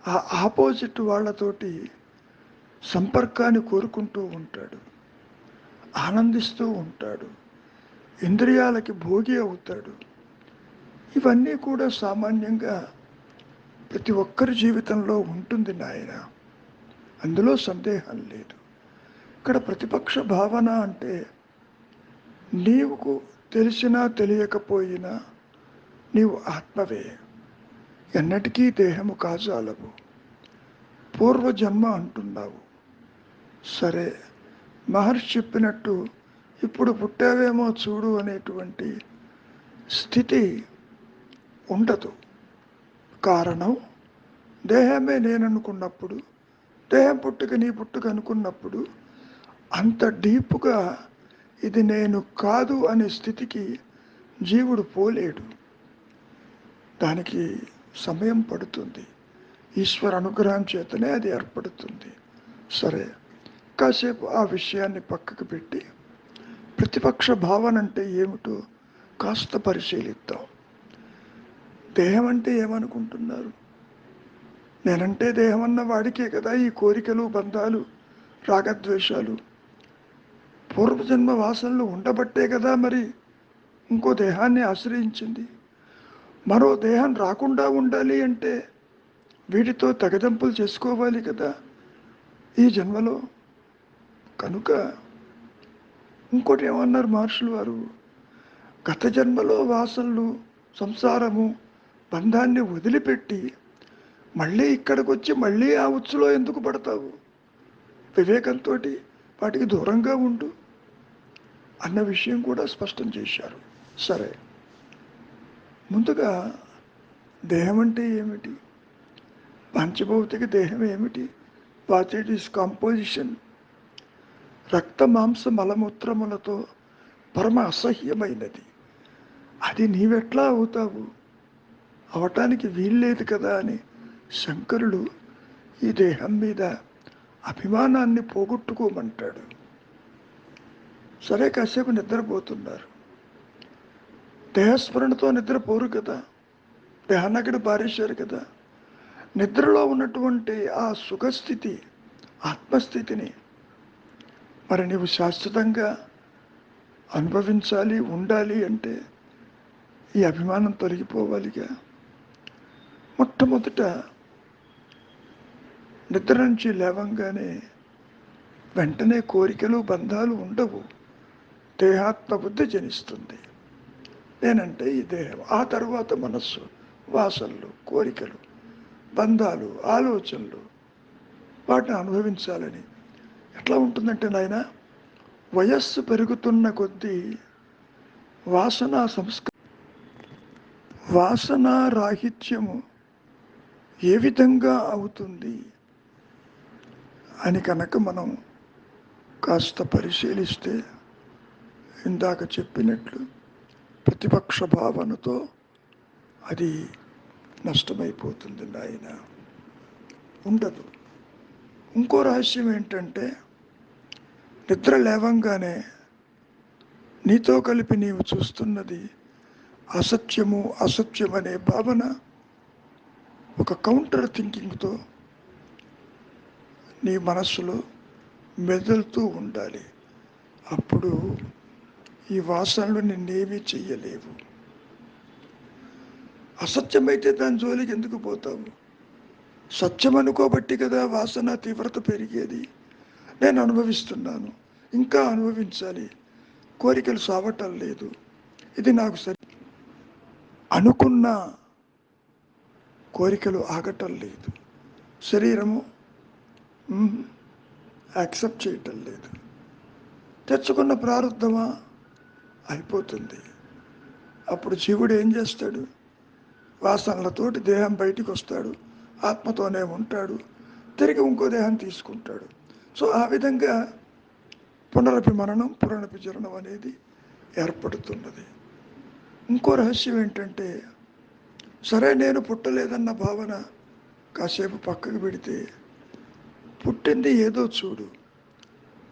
[SPEAKER 1] ఆ ఆపోజిట్ వాళ్ళతోటి సంపర్కాన్ని కోరుకుంటూ ఉంటాడు, ఆనందిస్తూ ఉంటాడు, ఇంద్రియాలకి భోగి అవుతాడు. ఇవన్నీ కూడా సామాన్యంగా ప్రతి ఒక్కరి జీవితంలో ఉంటుంది నాయన, అందులో సందేహం లేదు. ఇక్కడ ప్రతిపక్ష భావన అంటే నీవుకు తెలిసినా తెలియకపోయినా నీవు ఆత్మవే, ఎన్నటికీ దేహము కాజాలవు, పూర్వజన్మ అంటున్నావు. సరే, మహర్షి చెప్పినట్టు ఇప్పుడు పుట్టావేమో చూడు అనేటువంటి స్థితి ఉండదు. కారణం, దేహమే నేననుకున్నప్పుడు, దేహం పుట్టుక నీ పుట్టుక అనుకున్నప్పుడు అంత డీప్గా ఇది నేను కాదు అనే స్థితికి జీవుడు పోలేడు. దానికి సమయం పడుతుంది, ఈశ్వర అనుగ్రహం చేతనే అది ఏర్పడుతుంది. సరే, కాసేపు ఆ విషయాన్ని పక్కకు పెట్టి ప్రతిపక్ష భావన అంటే ఏమిటో కాస్త పరిశీలిద్దాం. దేహం అంటే ఏమనుకుంటున్నారు? నేనంటే దేహం అన్న వాడికే కదా ఈ కోరికలు, బంధాలు, రాగద్వేషాలు, పూర్వజన్మ వాసనలు ఉండబట్టే కదా మరి ఇంకో దేహాన్ని ఆశ్రయించింది. మరో దేహం రాకుండా ఉండాలి అంటే వీటితో తెగదెంపులు చేసుకోవాలి కదా ఈ జన్మలో. కనుక ఇంకోటి ఏమన్నారు మహర్షులు వారు, గత జన్మలో వాసనలు, సంసారము, బంధాన్ని వదిలిపెట్టి మళ్ళీ ఇక్కడికి వచ్చి మళ్ళీ ఆ ఉచ్చులో ఎందుకు పడతావు? వివేకంతో వాటికి దూరంగా ఉండు అన్న విషయం కూడా స్పష్టం చేశారు. సరే, ముందుగా దేహం అంటే ఏమిటి? పంచభౌతిక దేహం ఏమిటి? What it is composition? రక్త మాంస మలమూత్రములతో పరమ అసహ్యమైనది. అది నీవెట్లా అవుతావు? అవటానికి వీల్లేదు కదా అని శంకరుడు ఈ దేహం మీద అభిమానాన్ని పోగొట్టుకోమంటాడు. సరే, కాసేపు నిద్రపోతున్నారు. దేహస్మరణతో నిద్రపోరు కదా, దేహాన్ని అక్కడ పారేశారు కదా. నిద్రలో ఉన్నటువంటి ఆ సుఖస్థితి, ఆత్మస్థితిని మరి నీవు శాశ్వతంగా అనుభవించాలి, ఉండాలి అంటే ఈ అభిమానం తొలగిపోవాలిగా. మొట్టమొదట నిద్ర నుంచి లేవంగానే వెంటనే కోరికలు, బంధాలు ఉండవు. దేహాత్మ బుద్ధి జనిస్తుంది. నేనంటే ఈ దేహం, ఆ తర్వాత మనస్సు, వాసనలు, కోరికలు, బంధాలు, ఆలోచనలు, వాటిని అనుభవించాలని. ఎట్లా ఉంటుందంటే నాయన, వయస్సు పెరుగుతున్న కొద్దీ వాసనా రాహిత్యము ఏ విధంగా అవుతుంది అని కనుక మనం కాస్త పరిశీలిస్తే, ఇందాక చెప్పినట్లు ప్రతిపక్ష భావనతో అది నష్టమైపోతుంది నాయన, ఉండదు. ఇంకో రహస్యం ఏంటంటే, నిద్ర లేవంగానే నీతో కలిపి నీవు చూస్తున్నది అసత్యము, అసత్యం అనే భావన ఒక కౌంటర్ థింకింగ్తో నీ మనస్సులో మెదులుతూ ఉండాలి. అప్పుడు ఈ వాసనలు నిన్నేమీ చెయ్యలేవు. అసత్యమైతే దాని జోలికి ఎందుకు పోతావు? సత్యం అనుకోబట్టి కదా వాసన తీవ్రత పెరిగేది. నేను అనుభవిస్తున్నాను, ఇంకా అనుభవించాలి, కోరికలు సావటం లేదు, ఇది నాకు సరి అనుకున్న కోరికలు ఆగటం లేదు, శరీరము యాక్సెప్ట్ చేయటం లేదు. తెచ్చుకున్న ప్రారంధమా అయిపోతుంది. అప్పుడు జీవుడు ఏం చేస్తాడు? వాసనలతోటి దేహం బయటికి వస్తాడు, ఆత్మతోనే ఉంటాడు, తిరిగి ఇంకో దేహం తీసుకుంటాడు. సో ఆ విధంగా పునరపి మరణం, పునరపి జననం అనేది ఏర్పడుతున్నది. ఇంకో రహస్యం ఏంటంటే, సరే నేను పుట్టలేదన్న భావన కాసేపు పక్కకు పెడితే, పుట్టింది ఏదో చూడు,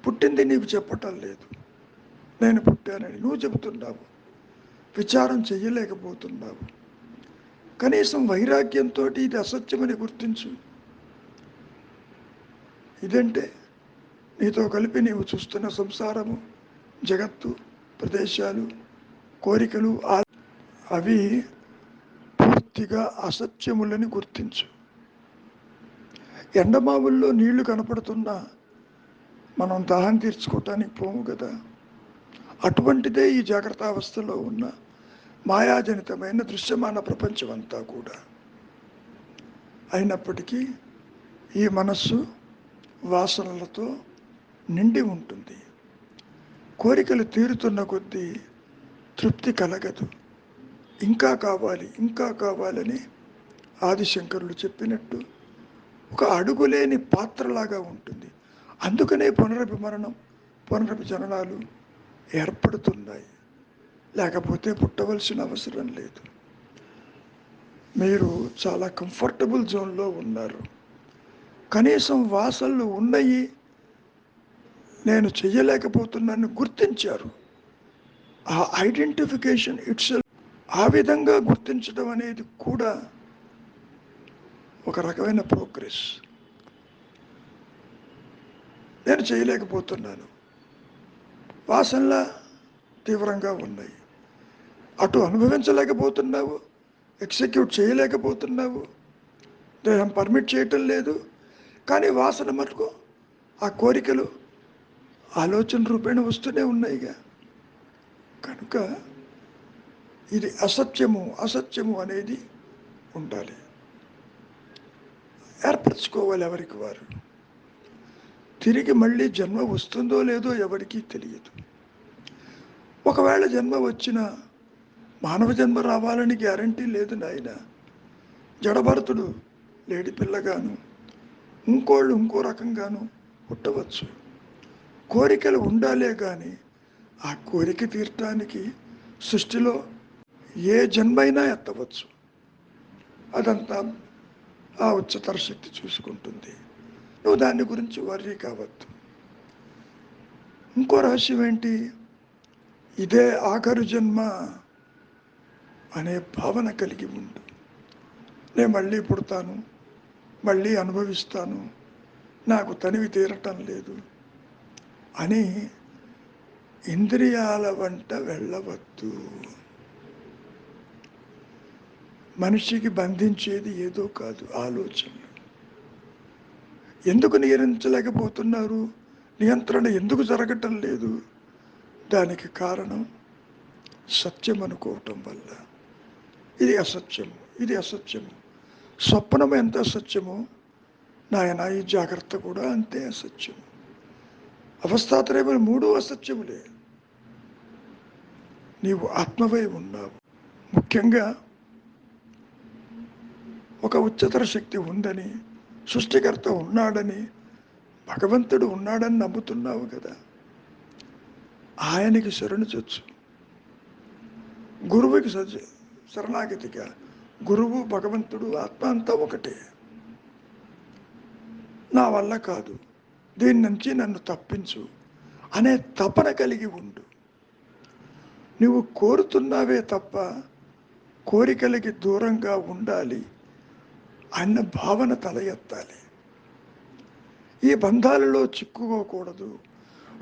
[SPEAKER 1] పుట్టింది నీకు చెప్పటం లేదు. నేను పుట్టానని నువ్వు చెబుతున్నావు, విచారం చెయ్యలేకపోతున్నావు. కనీసం వైరాగ్యంతో ఇది అసత్యమని గుర్తించు. ఇదంటే నీతో కలిపి నీవు చూస్తున్న సంసారము, జగత్తు, ప్రదేశాలు, కోరికలు అవి పూర్తిగా అసత్యములని గుర్తించు. ఎండమావుల్లో నీళ్లు కనపడుతున్నా మనం దాహం తీర్చుకోవటానికి పోము కదా. అటువంటిదే ఈ జాగ్రత్త అవస్థలో ఉన్న మాయాజనితమైన దృశ్యమాన ప్రపంచం అంతా కూడా. అయినప్పటికీ ఈ మనస్సు వాసనలతో నిండి ఉంటుంది. కోరికలు తీరుతున్న కొద్దీ తృప్తి కలగదు. ఇంకా కావాలి, ఇంకా కావాలని ఆదిశంకరులు చెప్పినట్టు ఒక అడుగులేని పాత్రలాగా ఉంటుంది. అందుకనే పునరపి మరణం, పునరపి జననాలు ఏర్పడుతున్నాయి. లేకపోతే పుట్టవలసిన అవసరం లేదు. మీరు చాలా కంఫర్టబుల్ జోన్లో ఉన్నారు. కనీసం వాసనలు ఉన్నాయి, నేను చెయ్యలేకపోతున్నాను గుర్తించారు. ఆ ఐడెంటిఫికేషన్ ఇట్సెల్ఫ్, ఆ విధంగా గుర్తించడం అనేది కూడా ఒక రకమైన ప్రోగ్రెస్. నేను చేయలేకపోతున్నాను, వాసనలా తీవ్రంగా ఉన్నాయి, అటు అనుభవించలేకపోతున్నావు, ఎగ్జిక్యూట్ చేయలేకపోతున్నావు, దేహం పర్మిట్ చేయటం లేదు. కానీ వాసన మటుకు ఆ కోరికలు ఆలోచన రూపేణ వస్తూనే ఉన్నాయిగా. కనుక ఇది అసత్యము అనేది ఉండాలి, ఏర్పరచుకోవాలి ఎవరికి వారు. తిరిగి మళ్ళీ జన్మ వస్తుందో లేదో ఎవరికీ తెలియదు. ఒకవేళ జన్మ వచ్చినా మానవ జన్మ రావాలని గ్యారంటీ లేదు నాయన. జడభరతుడు లేడి పిల్లగాను, ఇంకోళ్ళు ఇంకో రకంగాను పుట్టవచ్చు. కోరికలు ఉండాలే కానీ ఆ కోరిక తీర్చడానికి సృష్టిలో ఏ జన్మైనా ఎత్తవచ్చు. అదంతా ఆ ఉच्चతర శక్తి చూసుకుంటుంది. నువ్వు దాని గురించి వర్రీ కావద్దు. ఇంకో రహస్యం ఏంటి? ఇదే ఆఖరు జన్మ అనే భావన కలిగి ఉండు. నేను మళ్ళీ పుడతాను, మళ్ళీ అనుభవిస్తాను, నాకు తనివి తీరటం లేదు అని ఇంద్రియాల వంట వెళ్ళవద్దు. మనిషికి బంధించేది ఏదో కాదు, ఆలోచనలు. ఎందుకు నియంత్రించలేకపోతున్నారు? నియంత్రణ ఎందుకు జరగటం లేదు? దానికి కారణం సత్యం అనుకోవటం వల్ల. ఇది అసత్యము, ఇది అసత్యము. స్వప్నం ఎంత అసత్యమో నాయన ఈ జాగ్రత్త కూడా అంతే అసత్యము. అవస్థాత్రయమైన మూడు అసత్యములే. నీవు ఆత్మవై ఉన్నావు. ముఖ్యంగా ఒక ఉच्चతర శక్తి ఉందని, సృష్టికర్త ఉన్నాడని, భగవంతుడు ఉన్నాడని నమ్ముతున్నావు కదా. ఆయనకి శరణు చొచ్చు. గురువుకి శరణాగతిగా. గురువు, భగవంతుడు, ఆత్మ అంతా ఒకటే. నా వల్ల కాదు, దీని నుంచి నన్ను తప్పించు అనే తపన కలిగి ఉండు. నువ్వు కోరుతున్నావే తప్ప కోరికలకి దూరంగా ఉండాలి అన్న భావన తల ఎత్తాలి. ఈ బంధాలలో చిక్కుకోకూడదు.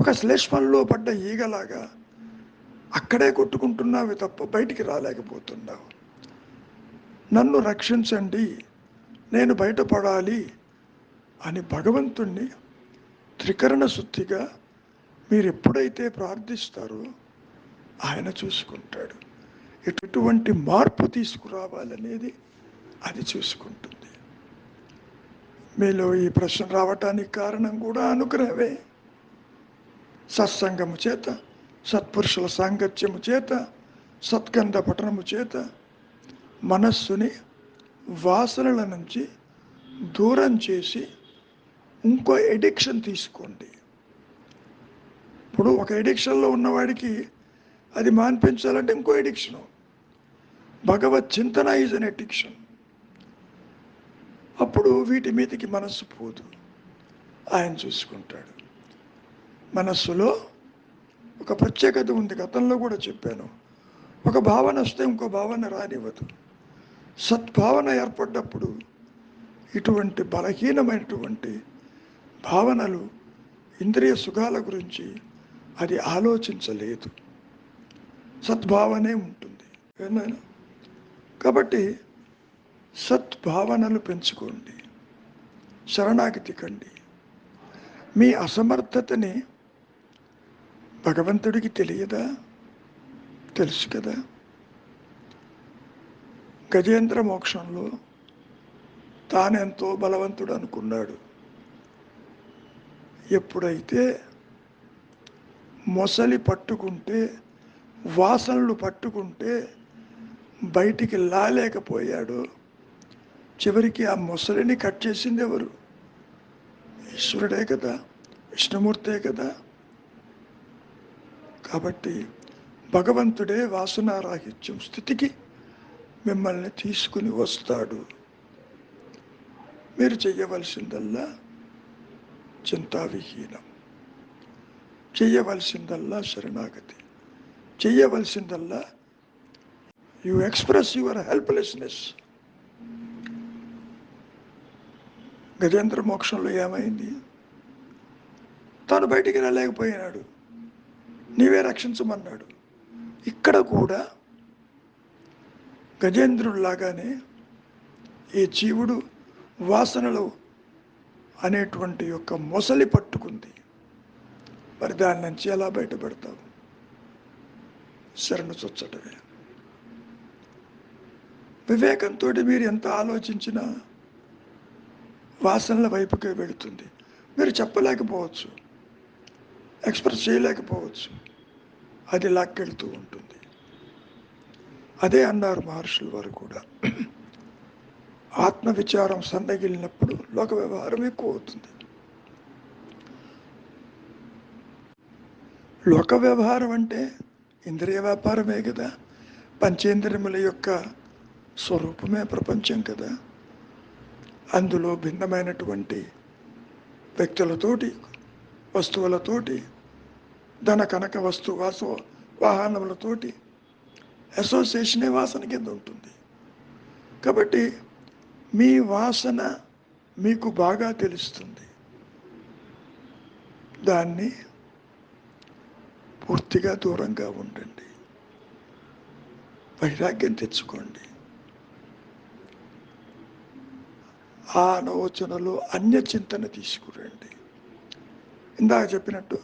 [SPEAKER 1] ఒక శ్లేష్మంలో పడ్డ ఈగలాగా అక్కడే కొట్టుకుంటున్నావు తప్ప బయటికి రాలేకపోతున్నావు. నన్ను రక్షించండి, నేను బయటపడాలి అని భగవంతుణ్ణి త్రికరణ శుద్ధిగా మీరు ఎప్పుడైతే ప్రార్థిస్తారో ఆయన చూసుకుంటాడు. ఎటువంటి మార్పు తీసుకురావాలనేది అది చూసుకుంటుంది. మీలో ఈ ప్రశ్న రావటానికి కారణం కూడా అనుగ్రహమే. సత్సంగము చేత, సత్పురుషుల సాంగత్యము చేత, సత్గంధ పఠనము చేత మనస్సుని వాసనల నుంచి దూరం చేసి ఇంకో ఎడిక్షన్ తీసుకోండి. ఇప్పుడు ఒక ఎడిక్షన్లో ఉన్నవాడికి అది మాన్పించాలంటే ఇంకో ఎడిక్షను. భగవత్ చింతన ఈజ్ అన్ ఎడిక్షన్. అప్పుడు వీటి మీదకి మనస్సు పోదు, ఆయన చూసుకుంటాడు. మనస్సులో ఒక ప్రత్యేకత ఉంది, గతంలో కూడా చెప్పాను. ఒక భావన వస్తే ఇంకో భావన రానివ్వదు. సద్భావన ఏర్పడ్డప్పుడు ఇటువంటి బలహీనమైనటువంటి భావనలు, ఇంద్రియ సుఖాల గురించి అది ఆలోచించలేదు. సద్భావనే ఉంటుంది. ఏమైనా కాబట్టి సద్భావనలు పెంచుకోండి, శరణాగతి కండి. మీ అసమర్థతని భగవంతుడికి తెలియదా? తెలుసు కదా. గజేంద్ర మోక్షంలో తానెంతో బలవంతుడు అనుకున్నాడు. ఎప్పుడైతే మొసలి పట్టుకుంటే, వాసనలు పట్టుకుంటే బయటికి లాలేకపోయాడు. చివరికి ఆ మొసలిని కట్ చేసింది ఎవరు? ఈశ్వరుడే కదా, విష్ణుమూర్తే కదా. కాబట్టి భగవంతుడే వాసనారాహిత్యం స్థితికి మిమ్మల్ని తీసుకుని వస్తాడు. మీరు చెయ్యవలసిందల్లా చింతావిహీనం, చెయ్యవలసిందల్లా శరణాగతి, చెయ్యవలసిందల్లా you express your helplessness. Gajendra మోక్షంలో ఏమైంది? తాను బయటికి రాలేకపోయినాడు, నీవే రక్షించమన్నాడు. ఇక్కడ కూడా గజేంద్రుడిలాగానే ఈ జీవుడు వాసనలు అనేటువంటి యొక్క మొసలి పట్టుకుంది. మరి దాని నుంచి ఎలా బయటపడతావు? శరణు చొచ్చటమే. వివేకంతో మీరు ఎంత ఆలోచించినా వాసనల వైపుకే వెళుతుంది. మీరు చెప్పలేకపోవచ్చు, ఎక్స్ప్రెస్ చేయలేకపోవచ్చు, అది లాక్కెళ్తూ ఉంటుంది. అదే అన్నారు మహర్షుల వారు కూడా. ఆత్మవిచారం సన్నగిలినప్పుడు లోక వ్యవహారం ఎక్కువ అవుతుంది. లోక వ్యవహారం అంటే ఇంద్రియ వ్యాపారమే కదా, పంచేంద్రియముల యొక్క స్వరూపమే ప్రపంచం కదా. అందులో భిన్నమైనటువంటి వ్యక్తులతోటి, వస్తువులతోటి, ధన కనక వస్తు వాహనములతోటి అసోసియేషనే వాసన కింద ఉంటుంది. కాబట్టి మీ వాసన మీకు బాగా తెలుస్తుంది. దాన్ని పూర్తిగా దూరంగా ఉండండి, వైరాగ్యం తెచ్చుకోండి. ఆ ఆలోచనలో అన్యచింతన తీసుకురండి. ఇందాక చెప్పినట్టు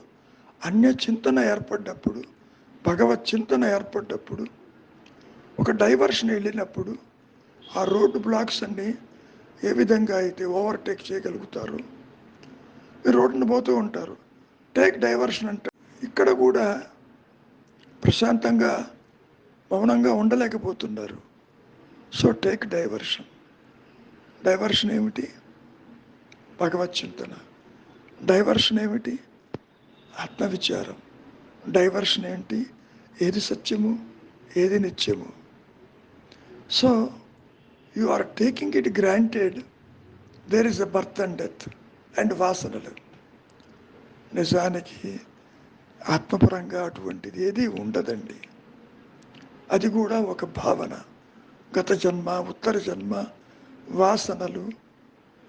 [SPEAKER 1] అన్యచింతన ఏర్పడ్డప్పుడు, భగవత్ చింతన ఏర్పడ్డప్పుడు, ఒక డైవర్షన్ వెళ్ళినప్పుడు ఆ రోడ్డు బ్లాక్స్ అన్నీ ఏ విధంగా అయితే ఓవర్టేక్ చేయగలుగుతారు. ఈ రోడ్డును పోతూ ఉంటారు, టేక్ డైవర్షన్ అంటారు. ఇక్కడ కూడా ప్రశాంతంగా మౌనంగా ఉండలేకపోతున్నారు. So take diversion. డైవర్షన్ ఏమిటి? భగవత్ చింతన. డైవర్షన్ ఏమిటి? ఆత్మవిచారం. డైవర్షన్ ఏంటి? ఏది సత్యము, ఏది నిత్యము. So you are taking it granted there is a birth and death and వాసనలు. నిజానికి ఆత్మపరంగా అటువంటిది ఏది ఉండదండి. అది కూడా ఒక భావన. గత జన్మ, ఉత్తర జన్మ, వాసనలు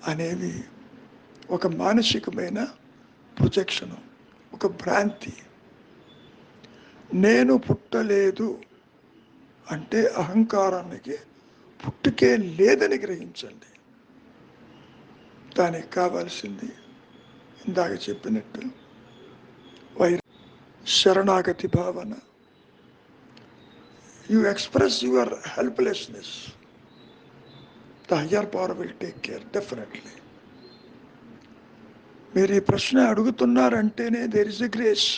[SPEAKER 1] అనేవి ఒక మానసికమైన ప్రొజెక్షను, ఒక భ్రాంతి. నేను పుట్టలేదు అంటే అహంకారానికి పుట్టుకే లేదని గ్రహించండి. దానికి కావాల్సింది ఇందాక చెప్పినట్టు శరణాగతి భావన. You express your helplessness, the higher power will take care definitely. మీరు ఈ ప్రశ్న అడుగుతున్నారంటేనే there is a grace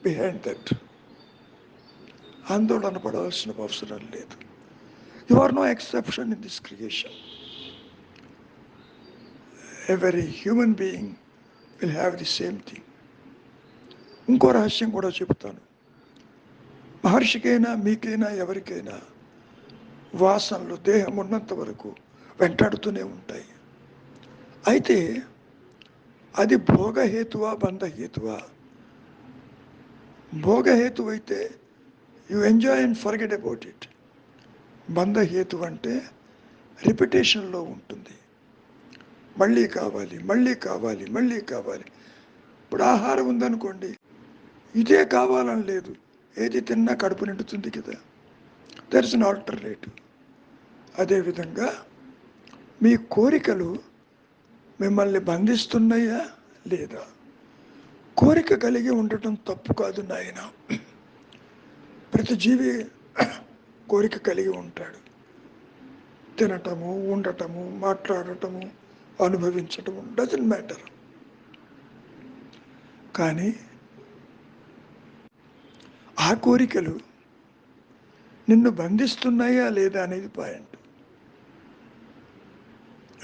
[SPEAKER 1] behind that. ఆందోళన పడవలసిన అవసరం లేదు. You are no exception in this creation. Every human being will have the same thing. ఇంకో రహస్యం కూడా చెబుతాను. మహర్షికైనా మీకైనా ఎవరికైనా వాసనలు దేహం ఉన్నంత వరకు వెంటాడుతూనే ఉంటాయి. అయితే అది భోగహేతువా బంధహేతువా? భోగహేతు అయితే you enjoy and forget about it. బంధహేతు అంటే రిపిటేషన్లో ఉంటుంది. మళ్ళీ కావాలి, మళ్ళీ కావాలి, మళ్ళీ కావాలి. ఇప్పుడు ఆహారం ఉందనుకోండి, ఇదే కావాలని లేదు, ఏది తిన్నా కడుపు నిండుతుంది కదా. There is an alternative. అదేవిధంగా మీ కోరికలు మిమ్మల్ని బంధిస్తున్నాయా లేదా? కోరిక కలిగి ఉండటం తప్పు కాదు నాయన. ప్రతి జీవి కోరిక కలిగి ఉంటాడు. తినటము, ఉండటము, మాట్లాడటము, అనుభవించటము, డజంట్ మ్యాటర్. కానీ ఆ కోరికలు నిన్ను బంధిస్తున్నాయా లేదా అనేది పాయింట్.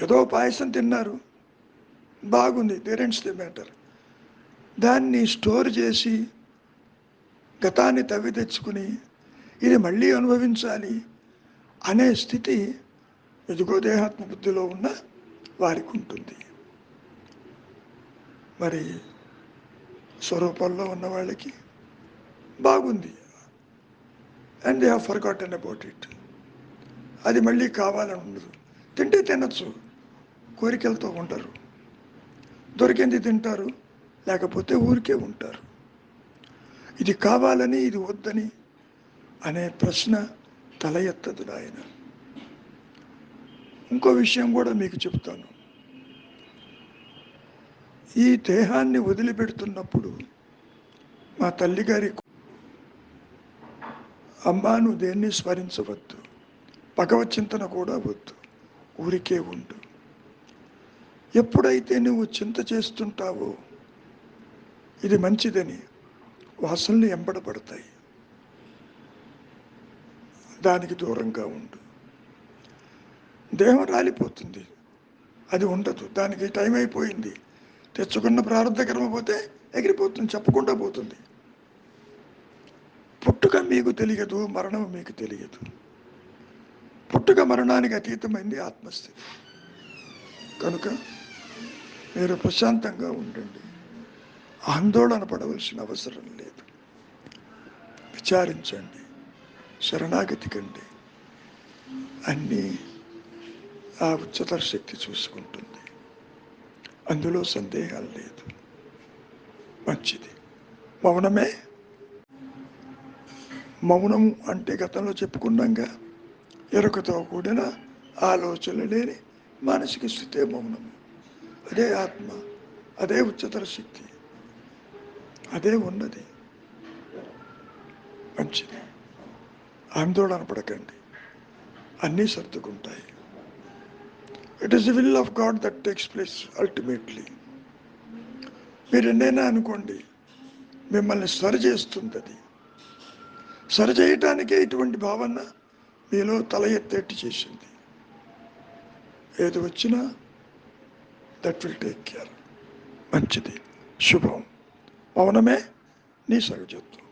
[SPEAKER 1] ఏదో పాయసం తిన్నారు, బాగుంది, పేరెంట్స్ ది మ్యాటర్. దాన్ని స్టోర్ చేసి గతాన్ని తవ్వి తెచ్చుకుని ఇది మళ్ళీ అనుభవించాలి అనే స్థితి ఎదుగో దేహాత్మ బుద్ధిలో ఉన్న వారికి ఉంటుంది. మరి స్వరూపంలో ఉన్న వాళ్ళకి బాగుంది, and they have forgotten about it. అది మళ్ళీ కావాలని ఉండదు. తింటే తినచ్చు, కోరికలతో ఉండరు. దొరికింది తింటారు, లేకపోతే ఊరికే ఉంటారు. ఇది కావాలని ఇది వద్దని అనే ప్రశ్న తల ఎత్తదు నాయన. ఇంకో విషయం కూడా మీకు చెప్తాను. ఈ దేహాన్ని వదిలిపెడుతున్నప్పుడు మా తల్లిగారి, అమ్మా నువ్వు దేన్ని స్మరించవద్దు, భగవత్ చింతన కూడా వద్దు, ఊరికే ఉండు. ఎప్పుడైతే నువ్వు చింత చేస్తుంటావో ఇది మంచిదని వాసనలు ఎంబడబడతాయి, దానికి దూరంగా ఉండు. దేహం రాలిపోతుంది, అది ఉండదు, దానికి టైం అయిపోయింది, తెచ్చుకున్న ప్రారంభ కర్మ పోతే ఎగిరిపోతుంది, చెప్పకుండా పోతుంది. పుట్టుక మీకు తెలియదు, మరణం మీకు తెలియదు. పుట్టుక మరణానికి అతీతమైంది ఆత్మస్థితి. కనుక మీరు ప్రశాంతంగా ఉండండి, ఆందోళన పడవలసిన అవసరం లేదు. విచారించండి, శరణాగతి కండి, అన్నీ ఆ ఉच्चतर శక్తి చూసుకుంటుంది, అందులో సందేహాలు లేదు. మంచిది. మౌనమే. మౌనం అంటే గతంలో చెప్పుకున్నాగా, ఎరుకతో కూడిన ఆలోచన లేని మానసిక స్థితే మౌనము. అదే ఆత్మ, అదే ఉच्चतर శక్తి, అదే ఉన్నది. మంచిది. ఆందోళన పడకండి, అన్నీ సర్దుకుంటాయి. It is the will of God that takes place ultimately. మీరు ఎన్నైనా అనుకోండి, మిమ్మల్ని సరిచేస్తుంది. అది సరిచేయటానికే ఇటువంటి భావన మీలో తల ఎత్తేట్టు చేసింది. ఏది వచ్చినా దట్ విల్ టేక్ కేర్. మంచిది, శుభం. మౌనమే నీ సహజత్వం.